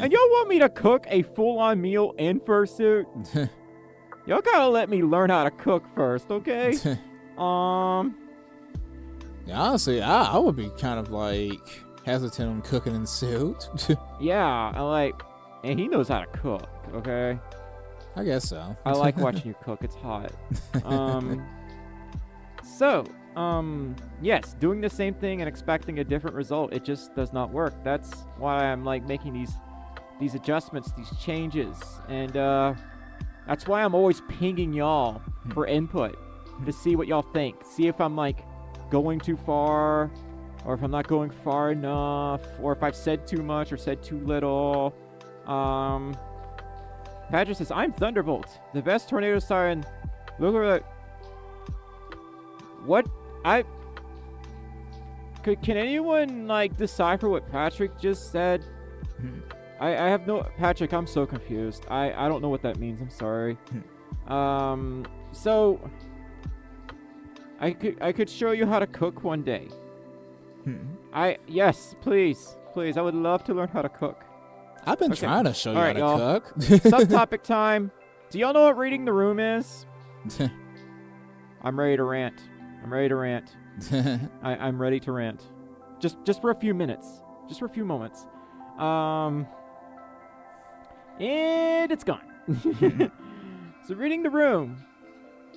And y'all want me to cook a full-on meal in Fursuit? Y'all gotta let me learn how to cook first, okay? Yeah, honestly, I would be kind of like hesitant on cooking in suit. Yeah, and he knows how to cook, okay? I guess so. I like watching you cook. It's hot. So, yes, doing the same thing and expecting a different result, it just does not work. That's why I'm like making these adjustments, these changes, and that's why I'm always pinging y'all for input to see what y'all think. See if I'm like going too far, or if I'm not going far enough, or if I've said too much or said too little. Patrick says, I'm Thunderbolt, the best tornado siren. Look at that. What? Can anyone like decipher what Patrick just said? I have no... Patrick, I'm so confused. I don't know what that means. I'm sorry. So I could show you how to cook one day. Yes, please. I would love to learn how to cook. I've been trying to show you All right, how to cook. Subtopic time. Do y'all know what reading the room is? I'm ready to rant. I'm ready to rant. I'm ready to rant. Just for a few minutes. Just for a few moments. And it's gone. So reading the room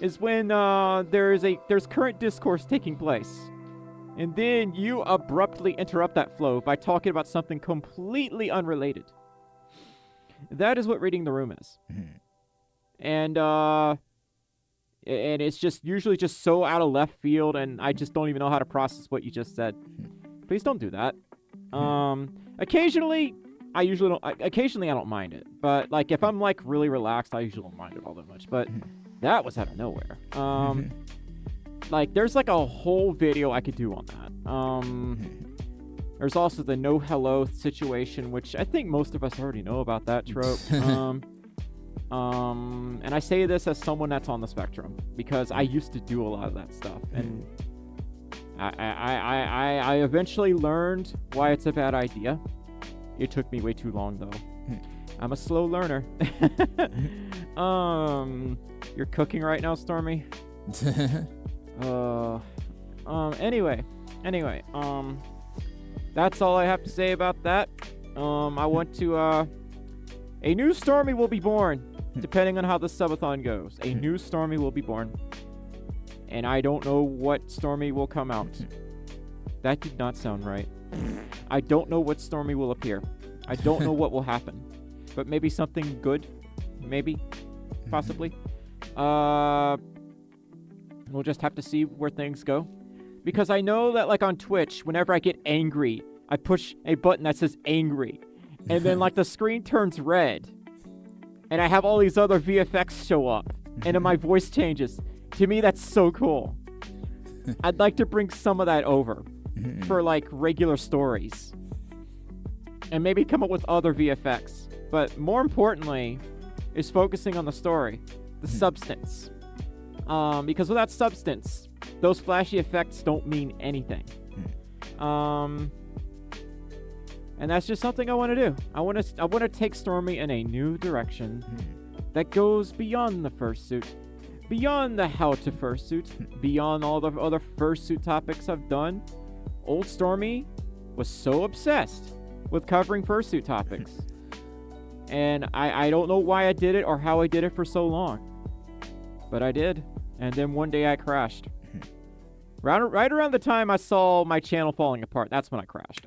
is when there's current discourse taking place. And then you abruptly interrupt that flow by talking about something completely unrelated. That is what reading the room is. And it's just usually just so out of left field, and I just don't even know how to process what you just said. Please don't do that. Occasionally I don't mind it, but like if I'm like really relaxed, I usually don't mind it all that much. But that was out of nowhere. Like there's like a whole video I could do on that. There's also the no hello situation, which I think most of us already know about that trope. And I say this as someone that's on the spectrum because I used to do a lot of that stuff, and I eventually learned why it's a bad idea. It took me way too long though. I'm a slow learner. You're cooking right now, Stormi? Anyway, that's all I have to say about that. I want to, a new Stormi will be born, depending on how the Subathon goes. A new Stormi will be born. And I don't know what Stormi will come out. That did not sound right. I don't know what Stormi will appear. I don't know what will happen. But maybe something good? Maybe? Possibly? We'll just have to see where things go. Because I know that, like, on Twitch, whenever I get angry, I push a button that says angry. And then, like, the screen turns red. And I have all these other VFX show up. And then my voice changes. To me, that's so cool. I'd like to bring some of that over for, like, regular stories. And maybe come up with other VFX. But more importantly, is focusing on the story. The substance. Because without substance, those flashy effects don't mean anything. And that's just something I want to do. I want to take Stormi in a new direction that goes beyond the fursuit, beyond the how to fursuit, beyond all the other fursuit topics I've done. Old Stormi was so obsessed with covering fursuit topics. And I don't know why I did it or how I did it for so long. But I did. And then one day I crashed. Right around the time I saw my channel falling apart, that's when I crashed.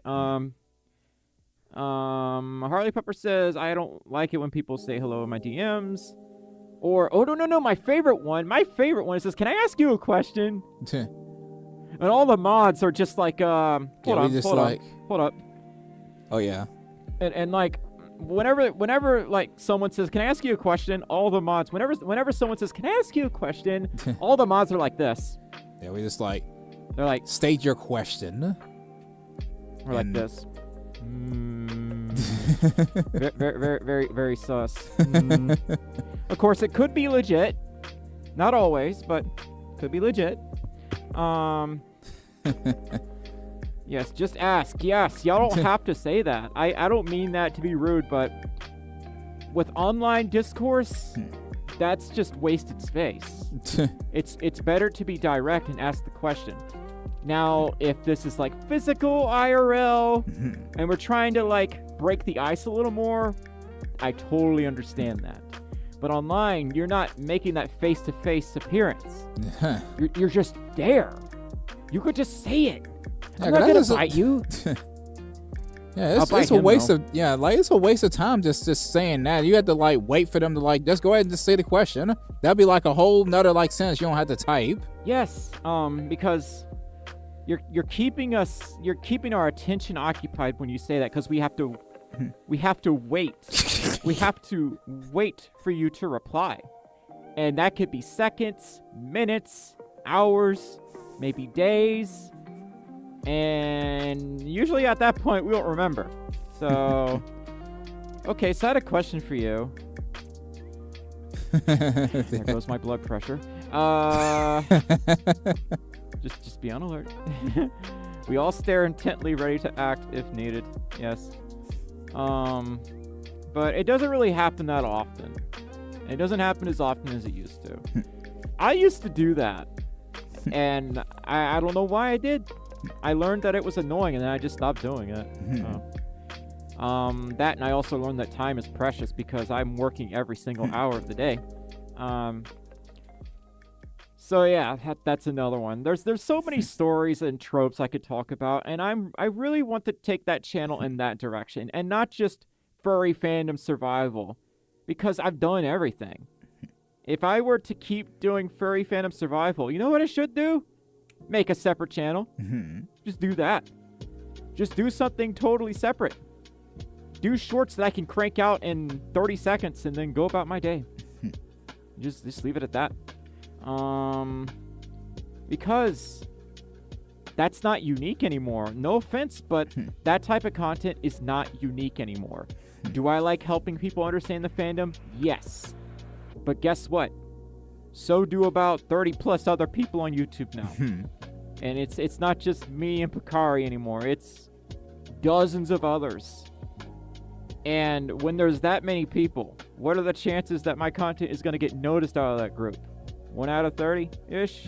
Harley Pepper says, I don't like it when people say hello in my DMs. Or, oh, no, my favorite one says, can I ask you a question? And all the mods are just like, hold up. Oh, yeah. And like, whenever like someone says, can I ask you a question? All the mods, whenever someone says, can I ask you a question? All the mods are like this. Yeah, we just like, they're like, state your question. Or like this. Very sus. Of course, it could be legit. Not always, but could be legit. Yes, just ask. Yes, y'all don't have to say that. I don't mean that to be rude, but with online discourse, that's just wasted space. It's better to be direct and ask the question. Now, if this is like physical IRL and we're trying to like break the ice a little more, I totally understand that. But online, you're not making that face-to-face appearance. You're just there. You could just say it. I'm not gonna bite you. Yeah, it's a waste of it's a waste of time just saying that. You have to like wait for them to like just go ahead and just say the question. That'd be like a whole nother like sentence you don't have to type. Yes, because you're keeping our attention occupied when you say that, because we have to wait. We have to wait for you to reply. And that could be seconds, minutes, hours, maybe days. And usually at that point, we won't remember. So, okay, so I had a question for you. There goes my blood pressure. Just be on alert. We all stare intently, ready to act if needed. Yes. But it doesn't really happen that often. It doesn't happen as often as it used to. I used to do that. And I don't know why I did. I learned that it was annoying, and then I just stopped doing it. That, and I also learned that time is precious because I'm working every single hour of the day. So yeah, that's another one. There's so many stories and tropes I could talk about, and I really want to take that channel in that direction, and not just furry fandom survival, because I've done everything. If I were to keep doing furry fandom survival, you know what I should do? Make a separate channel. Just do that. Just do something totally separate. Do shorts that I can crank out in 30 seconds and then go about my day. Just leave it at that. Because that's not unique anymore. No offense, but that type of content is not unique anymore. Do I like helping people understand the fandom? Yes. But guess what? So do about 30 plus other people on YouTube now. And it's not just me and Picari anymore. It's dozens of others. And when there's that many people, what are the chances that my content is going to get noticed out of that group? 1 out of 30-ish?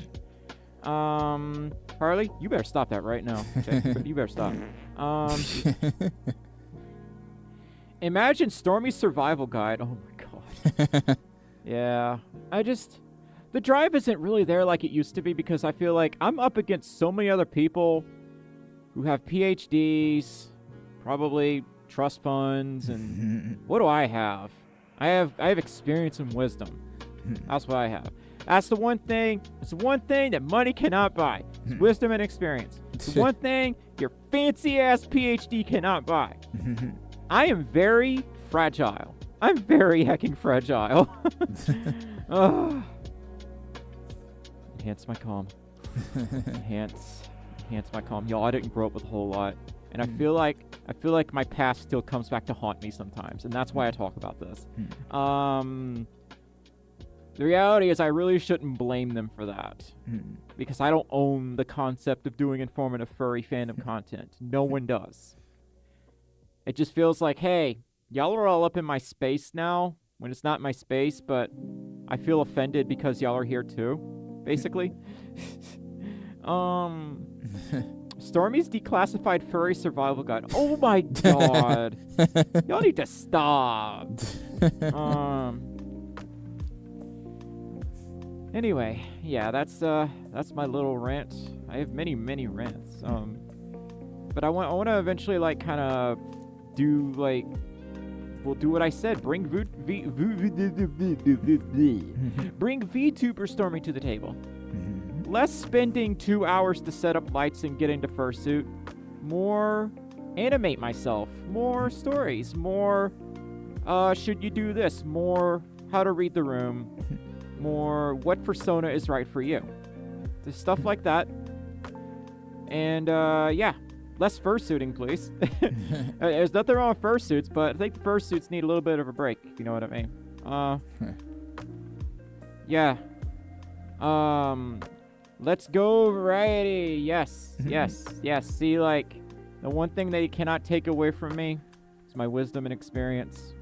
Harley, you better stop that right now. Okay? You better stop. Imagine Stormi's survival guide. Oh my god. Yeah. The drive isn't really there like it used to be, because I feel like I'm up against so many other people who have PhDs, probably trust funds, and what do I have? I have experience and wisdom. That's what I have. That's the one thing. It's the one thing that money cannot buy. It's wisdom and experience. It's the one thing your fancy ass PhD cannot buy. I am very fragile. I'm very hecking fragile. Enhance my calm. Enhance my calm. Y'all, I didn't grow up with a whole lot, and I feel like my past still comes back to haunt me sometimes, and that's why I talk about this. The reality is I really shouldn't blame them for that, because I don't own the concept of doing informative furry fandom content. No one does. It just feels like, hey, y'all are all up in my space now, when it's not my space, but I feel offended because y'all are here too, basically. Stormi's declassified furry survival guide. Oh my god. Y'all need to stop. Anyway, yeah, that's my little rant. I have many rants. But I want to eventually like kind of do like we'll do what I said. Bring VTuber Stormi to the table. Less spending 2 hours to set up lights and get into Fursuit. More animate myself. More stories. More should you do this? More how to read the room. More what persona is right for you. There's stuff like that. And yeah. Less fursuiting, please. There's nothing wrong with fursuits, but I think the fursuits need a little bit of a break, if you know what I mean. Yeah. Let's go, variety. Yes, yes, yes. See, like, the one thing that you cannot take away from me is my wisdom and experience.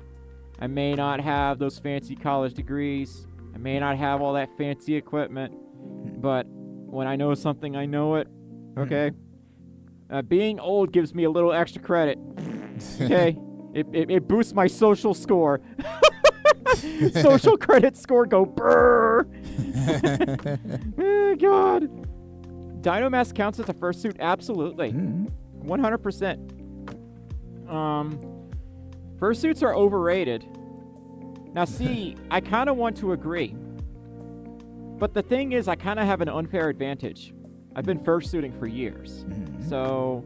I may not have those fancy college degrees. I may not have all that fancy equipment. But when I know something, I know it. Okay? Being old gives me a little extra credit. Okay? It boosts my social score. Social credit score go brrr. Oh, God. Dinomask counts as a fursuit? Absolutely. 100%. Fursuits are overrated. Now, see, I kind of want to agree. But the thing is, I kind of have an unfair advantage. I've been fursuiting for years. So,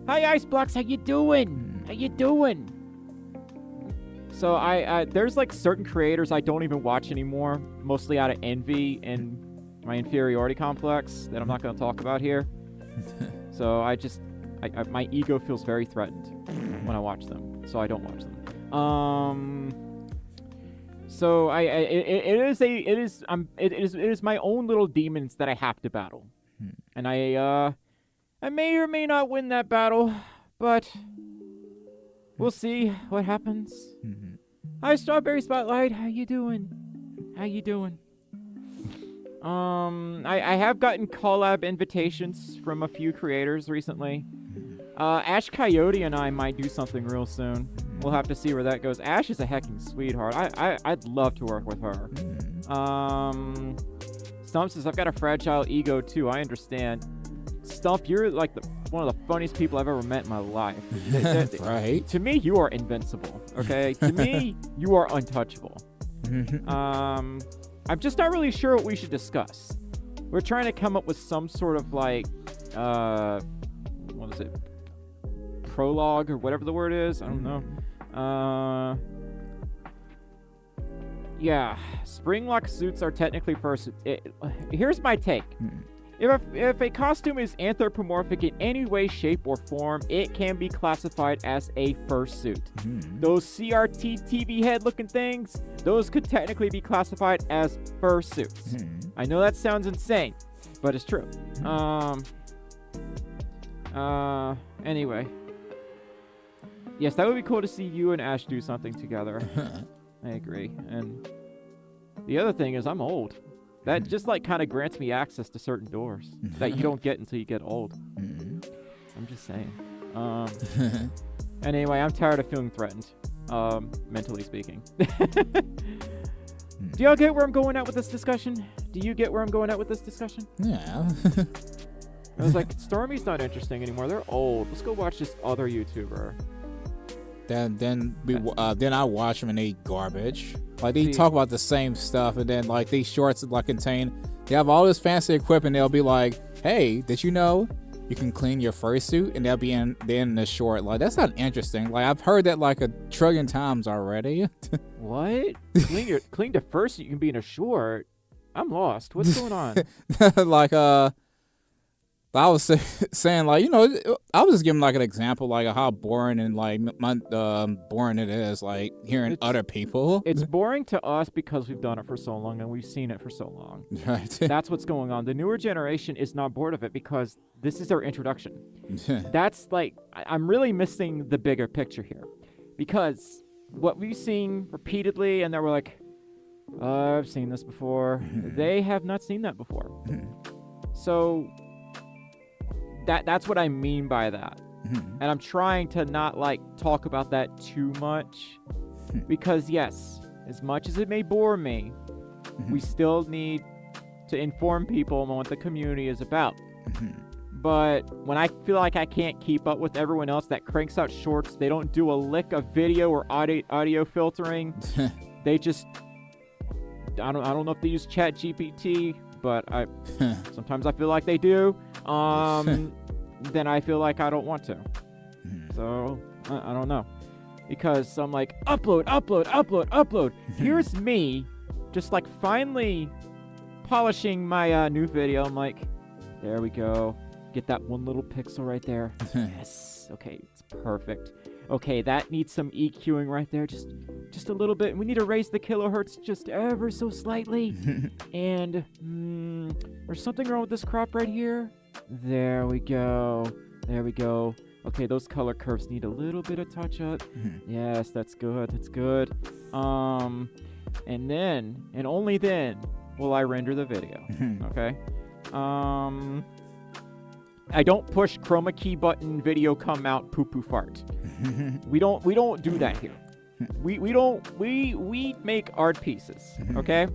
hi, Iceblocks, how you doing? How you doing? So, I there's like certain creators I don't even watch anymore, mostly out of envy and my inferiority complex that I'm not going to talk about here. So, my ego feels very threatened when I watch them, so I don't watch them. So it is my own little demons that I have to battle, and I may or may not win that battle, but we'll see what happens. Hi, Strawberry Spotlight. How you doing? How you doing? I have gotten collab invitations from a few creators recently. Ash Coyote and I might do something real soon. We'll have to see where that goes. Ash is a hecking sweetheart. I'd love to work with her. Stump says, I've got a fragile ego too. I understand. Stump, you're like one of the funniest people I've ever met in my life. Right. To me, you are invincible. Okay? To me, you are untouchable. I'm just not really sure what we should discuss. We're trying to come up with some sort of like, what is it? Prologue or whatever the word is. I don't know. Yeah, springlock suits are technically fursuits. Here's my take. If a costume is anthropomorphic in any way, shape, or form, it can be classified as a fursuit. Those CRT TV head looking things, those could technically be classified as fursuits. I know that sounds insane, but it's true. Anyway. Yes, that would be cool to see you and Ash do something together. I agree. And the other thing is I'm old. That just like kind of grants me access to certain doors that you don't get until you get old. I'm just saying. Anyway, I'm tired of feeling threatened, mentally speaking. Do y'all get where I'm going at with this discussion? Do you get where I'm going at with this discussion? Yeah. I was like, Stormi's not interesting anymore. They're old. Let's go watch this other YouTuber. Then I watch them and they garbage. Like they talk about the same stuff, and then like these shorts like they have all this fancy equipment. They'll be like, "Hey, did you know you can clean your fursuit?" And they'll be in the short. Like that's not interesting. Like I've heard that like a trillion times already. What? Clean your fursuit? You can be in a short? I'm lost. What's going on? Like I was saying, like, you know, I was just giving like an example, like how boring and like boring it is, like hearing other people. It's boring to us because we've done it for so long and we've seen it for so long. Right. That's what's going on. The newer generation is not bored of it because this is their introduction. That's like, I'm really missing the bigger picture here, because what we've seen repeatedly, and then we're like, I've seen this before. They have not seen that before. So that's what I mean by that. And I'm trying to not like talk about that too much, because yes, as much as it may bore me, we still need to inform people on what the community is about. But when I feel like I can't keep up with everyone else that cranks out shorts, they don't do a lick of video or audio filtering. They just, I don't know if they use ChatGPT, but sometimes I feel like they do. Then I feel like I don't want to. So I don't know, because I'm like, upload. Here's me just like finally polishing my new video. I'm like, there we go. Get that one little pixel right there. Yes. Okay, it's perfect. Okay, that needs some EQing right there, just a little bit. We need to raise the kilohertz just ever so slightly. And There's something wrong with this crop right here. There we go. There we go. Okay, those color curves need a little bit of touch up. Yes, that's good. That's good. And then, and only then, will I render the video. Okay. I don't push chroma key button video come out poo poo fart. We don't do that here. We make art pieces. Okay.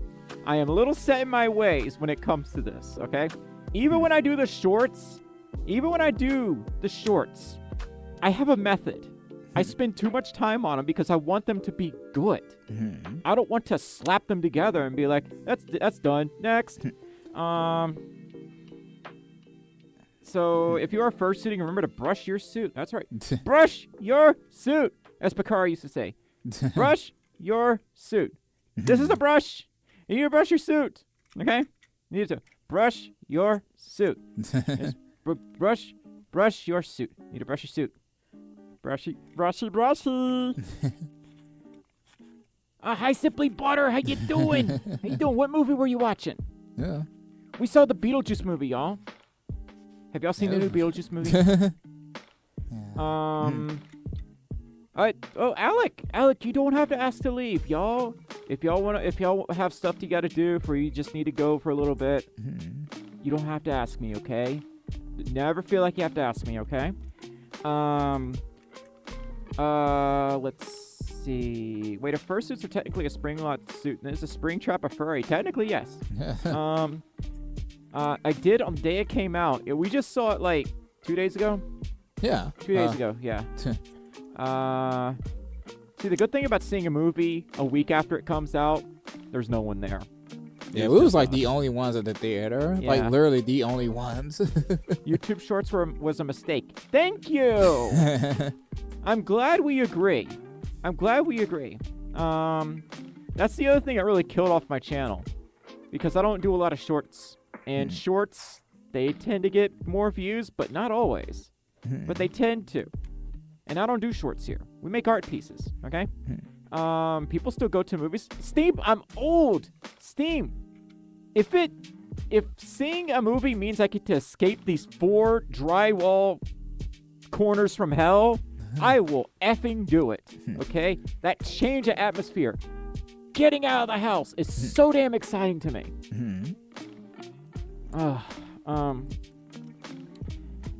I am a little set in my ways when it comes to this. Okay. Even when I do the shorts, I have a method. I spend too much time on them because I want them to be good. I don't want to slap them together and be like, that's done. Next. So if you are fursuiting, remember to brush your suit. That's right. Brush your suit, as Picard used to say. Brush your suit. This is a brush. You need to brush your suit. Okay? You need to brush your suit. Brush your suit. You need to brush your suit. Brushy. Hi, Simply Butter. How you doing? How you doing? What movie were you watching? Yeah. We saw the Beetlejuice movie, y'all. Have y'all seen the new Beetlejuice movie? Alec, you don't have to ask to leave, y'all. If y'all have stuff you gotta do, for you just need to go for a little bit, you don't have to ask me, okay? Never feel like you have to ask me, okay? Let's see. Wait, if fursuits are technically a spring lot suit, then is a spring trap a furry? Technically, yes. I did on the day it came out. We just saw it like 2 days ago. Yeah. 2 days ago, yeah. See, the good thing about seeing a movie a week after it comes out, there's no one there. Yeah, we was like the only ones at the theater. Yeah. Like literally the only ones. YouTube Shorts was a mistake. Thank you. I'm glad we agree. That's the other thing that really killed off my channel, because I don't do a lot of shorts, and shorts, they tend to get more views, but not always. But they tend to. And I don't do shorts here. We make art pieces, okay? People still go to movies. Steam, I'm old. Steam. If seeing a movie means I get to escape these 4 drywall corners from hell, I will effing do it, okay? That change of atmosphere, getting out of the house is so damn exciting to me.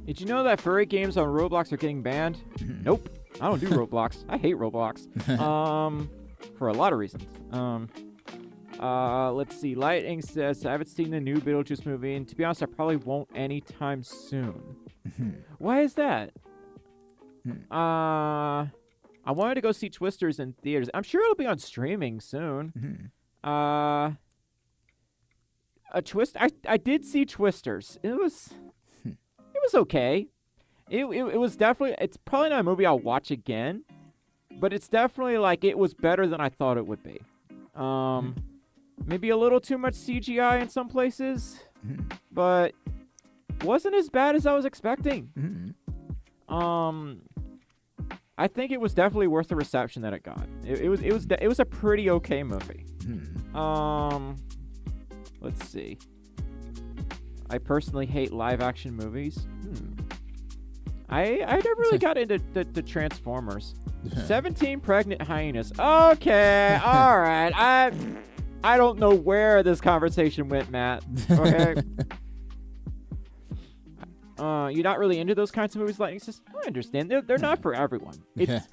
Did you know that furry games on Roblox are getting banned? Nope. I don't do Roblox. I hate Roblox. For a lot of reasons. Let's see. Lighting says, I haven't seen the new Beetlejuice movie, and to be honest, I probably won't anytime soon. Why is that? I wanted to go see Twisters in theaters. I'm sure it'll be on streaming soon. I did see Twisters. It was okay. It was definitely, it's probably not a movie I'll watch again, but it's definitely like, it was better than I thought it would be. Maybe a little too much CGI in some places, but wasn't as bad as I was expecting. I think it was definitely worth the reception that it got. It was a pretty okay movie. Let's see. I personally hate live action movies. I never really got into the Transformers. 17 pregnant hyenas. Okay, all right. I don't know where this conversation went, Matt. Okay. You're not really into those kinds of movies, like, it's just, I understand. They're not for everyone. It's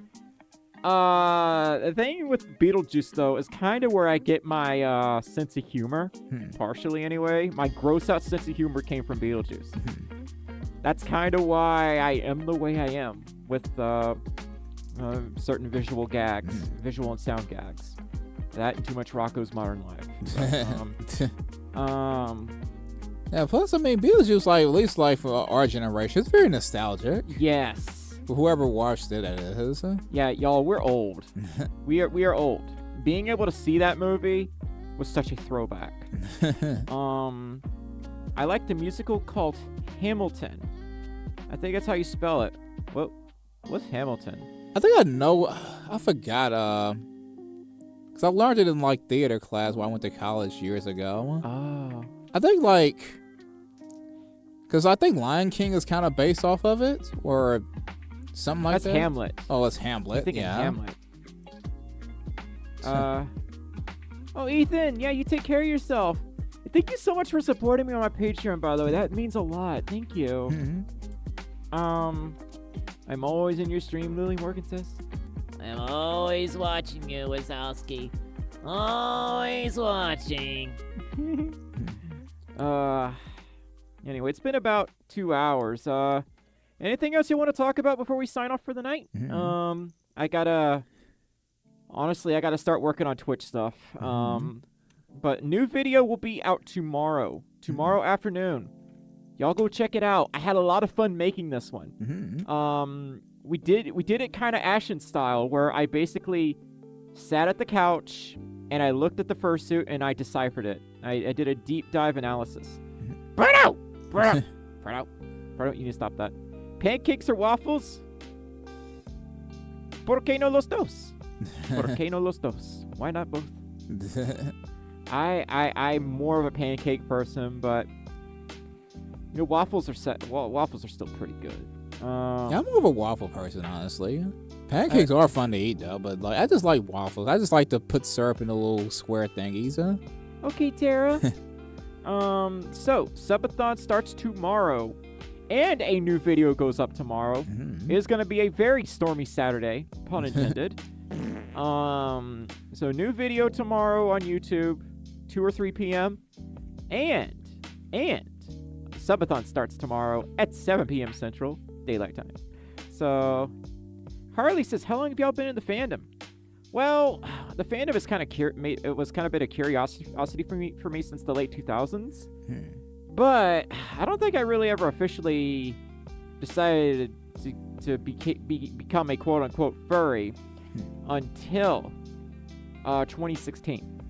the thing with Beetlejuice, though, is kind of where I get my sense of humor, partially anyway. My gross out sense of humor came from Beetlejuice. That's kind of why I am the way I am with certain visual gags, visual and sound gags. That and too much Rocco's Modern Life. Yeah, plus, I mean, Beetlejuice, like, at least, like, for our generation, it's very nostalgic. Yes. For whoever watched it, that is. Yeah, y'all, we're old. we are old. Being able to see that movie was such a throwback. I like the musical called Hamilton. I think that's how you spell it. What's Hamilton? I think I know. I forgot. Because I learned it in, like, theater class when I went to college years ago. Oh. I think like, because I think Lion King is kind of based off of it, or something like That's that. Hamlet. Oh, it's Hamlet. I'm thinking Yeah. Hamlet. Oh, Ethan, yeah, you take care of yourself. Thank you so much for supporting me on my Patreon, by the way. That means a lot. Thank you. I'm always in your stream, Lily Morgan says. I'm always watching you, Wazowski. Always watching. Anyway, it's been about 2 hours. Anything else you want to talk about before we sign off for the night? Honestly, I gotta start working on Twitch stuff. But new video will be out tomorrow afternoon. Y'all go check it out. I had a lot of fun making this one. We did it kind of Ashen style, where I basically sat at the couch and I looked at the fursuit and I deciphered it. I did a deep dive analysis. Bruno, you need to stop that. Pancakes or waffles? ¿Por qué no los dos? ¿Por qué no los dos? Why not both? I'm more of a pancake person, but waffles are still pretty good. Yeah, I'm more of a waffle person, honestly. Pancakes are fun to eat though, but like I just like waffles. I just like to put syrup in the little square thingies. Okay, Tara. So Subathon starts tomorrow, and a new video goes up tomorrow. It is going to be a very stormy Saturday, pun intended. So new video tomorrow on YouTube, 2 or 3 p.m. And Subathon starts tomorrow at 7 p.m. Central Daylight Time. So Harley says, "How long have y'all been in the fandom?" Well, the fandom is kind of it was kind of been a curiosity for me since the late 2000s. But I don't think I really ever officially decided to become a quote unquote furry until 2016.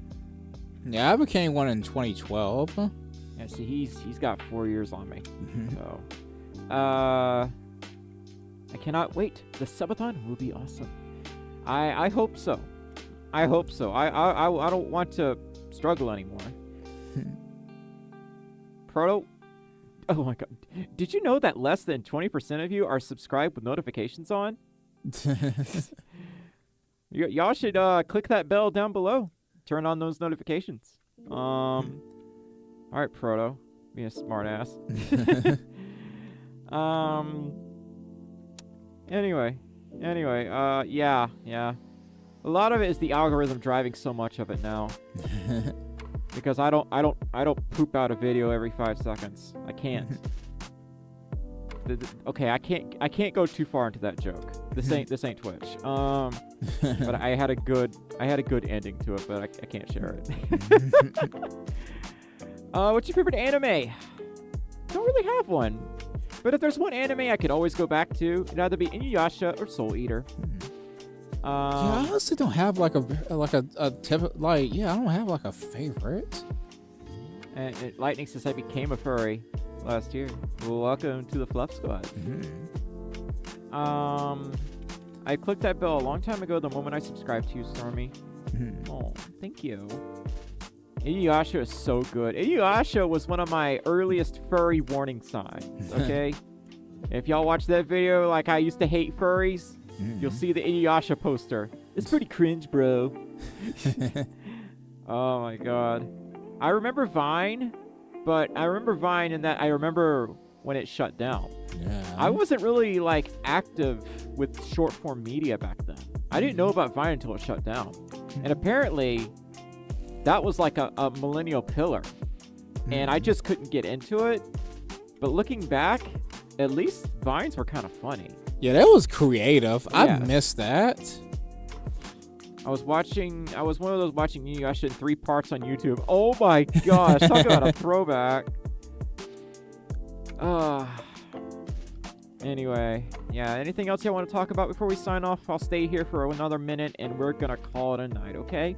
Yeah, I became one in 2012. Yeah, see, he's got 4 years on me. So, I cannot wait. The Subathon will be awesome. I hope so. I hope so. I don't want to struggle anymore. Proto. Oh my god. Did you know that less than 20% of you are subscribed with notifications on? Y'all should click that bell down below. Turn on those notifications. Alright, Proto. Being a smart ass. Anyway, yeah. A lot of it is the algorithm driving so much of it now. Because I don't poop out a video every 5 seconds. I can't. Okay, I can't go too far into that joke. This ain't Twitch. But I had a good ending to it, but I can't share it. What's your favorite anime? Don't really have one. But if there's one anime I could always go back to, it'd either be Inuyasha or Soul Eater. Yeah, I honestly don't have I don't have like a favorite. And Lightning says I became a furry last year. Well, welcome to the Fluff Squad. I clicked that bell a long time ago the moment I subscribed to you, Stormy. Oh, thank you. Inuyasha is so good. Inuyasha was one of my earliest furry warning signs, okay? If y'all watch that video like I used to hate furries, you'll see the Inuyasha poster. It's pretty cringe, bro. Oh my god. I remember Vine, but I remember Vine in that I remember when it shut down. Yeah. I wasn't really like active with short form media back then. I didn't know about Vine until it shut down. And apparently that was like a millennial pillar. And I just couldn't get into it. But looking back, at least Vines were kind of funny. Yeah, that was creative. Yeah. I missed that. I was one of those watching Inuyasha in 3 parts on YouTube. Oh my gosh, talk about a throwback. Anyway, yeah, anything else you want to talk about before we sign off? I'll stay here for another minute and we're gonna call it a night, okay?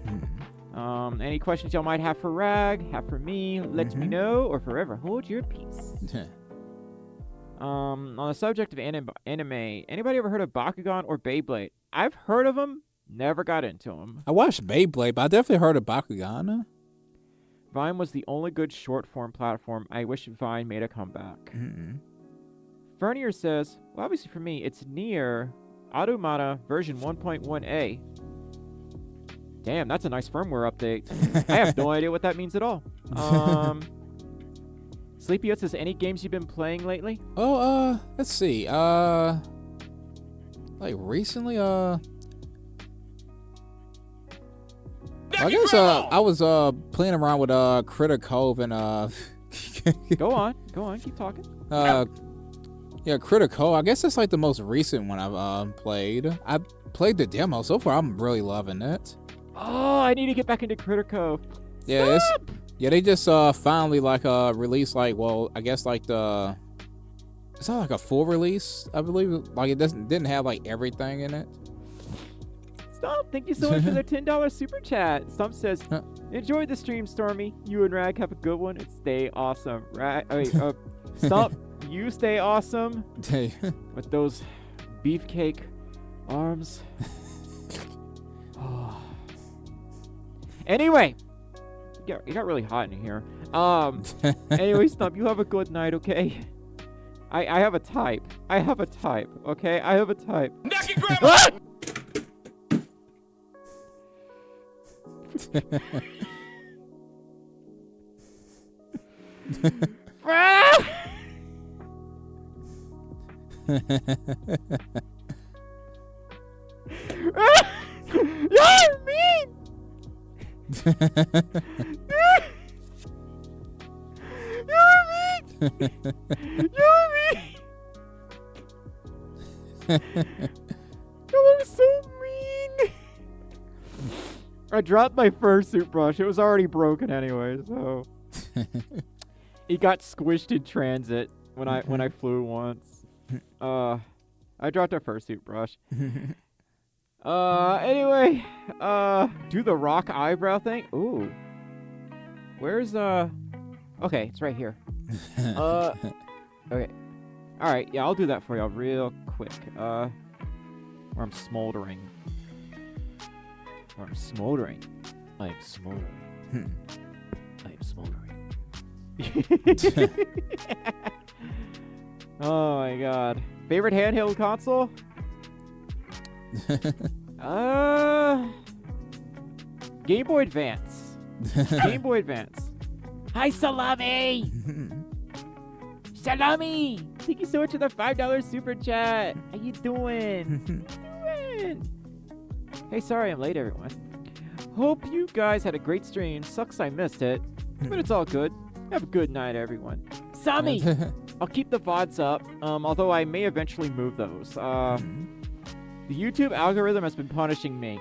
Any questions y'all might have for Rag, have for me, let me know, or forever hold your peace. On the subject of anime, anybody ever heard of Bakugan or Beyblade? I've heard of them, never got into them. I watched Beyblade, but I definitely heard of Bakugan. Vine was the only good short-form platform. I wish Vine made a comeback. Fernier says, well, obviously for me, it's Nier Automata version 1.1a. Damn, that's a nice firmware update. I have no idea what that means at all. Sleepy Oat says, any games you've been playing lately? Oh, let's see. Like recently, I guess I was playing around with Critter Cove and Go on, keep talking. yeah, Critter Cove. I guess that's like the most recent one I've played. I played the demo. So far, I'm really loving it. Oh, I need to get back into Critter Cove. Yeah, they just finally like released like, well, I guess like it's not like a full release, I believe. Like it didn't have like everything in it. Stop! Thank you so much for the $10 super chat. Stump says, enjoy the stream, Stormy. You and Rag have a good one and stay awesome. Stump, you stay awesome with those beefcake arms. Anyway, it got really hot in here. Anyway, Stump, you have a good night, okay? I have a type. Okay? I have a type. Knock your grandma! You're mean! You're mean! You're so mean! I dropped my fursuit brush. It was already broken anyway, so it got squished in transit when I flew once. I dropped a fursuit brush. Anyway, do the rock eyebrow thing. Ooh. Where's okay, it's right here. Okay. Alright, yeah, I'll do that for y'all real quick. Where I'm smoldering. I am smoldering. I am smoldering. Oh my god. Favorite handheld console? Game Boy Advance. Game Boy Advance. Hi, Salami! Salami! Thank you so much for the $5 super chat. How you doing? Hey, sorry I'm late, everyone. Hope you guys had a great stream. Sucks I missed it, but it's all good. Have a good night, everyone. Sami! I'll keep the VODs up, although I may eventually move those. The YouTube algorithm has been punishing me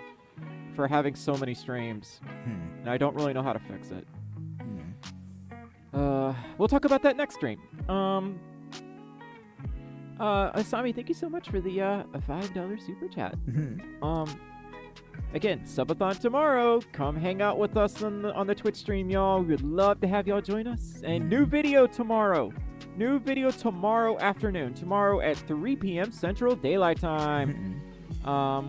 for having so many streams, and I don't really know how to fix it. We'll talk about that next stream. Sami, thank you so much for the $5 super chat. Again, Subathon tomorrow. Come hang out with us on the Twitch stream, y'all. We'd love to have y'all join us. And new video tomorrow. New video tomorrow afternoon. Tomorrow at 3 p.m. Central Daylight Time.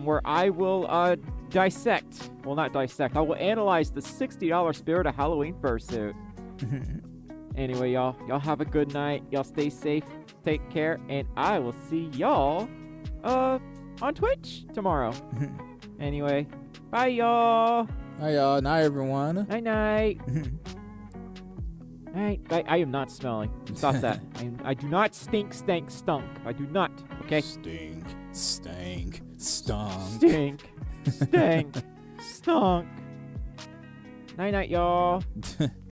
Where I will dissect. Well, not dissect. I will analyze the $60 Spirit of Halloween Fursuit. Anyway, y'all have a good night. Y'all stay safe. Take care. And I will see y'all on Twitch tomorrow. Anyway, bye, y'all. Hi, y'all. Night, everyone. Night. I am not smelling. Stop that. I do not stink, stunk. I do not. Okay? Stink, stank, stunk. Stink, stank, stunk. Night, y'all.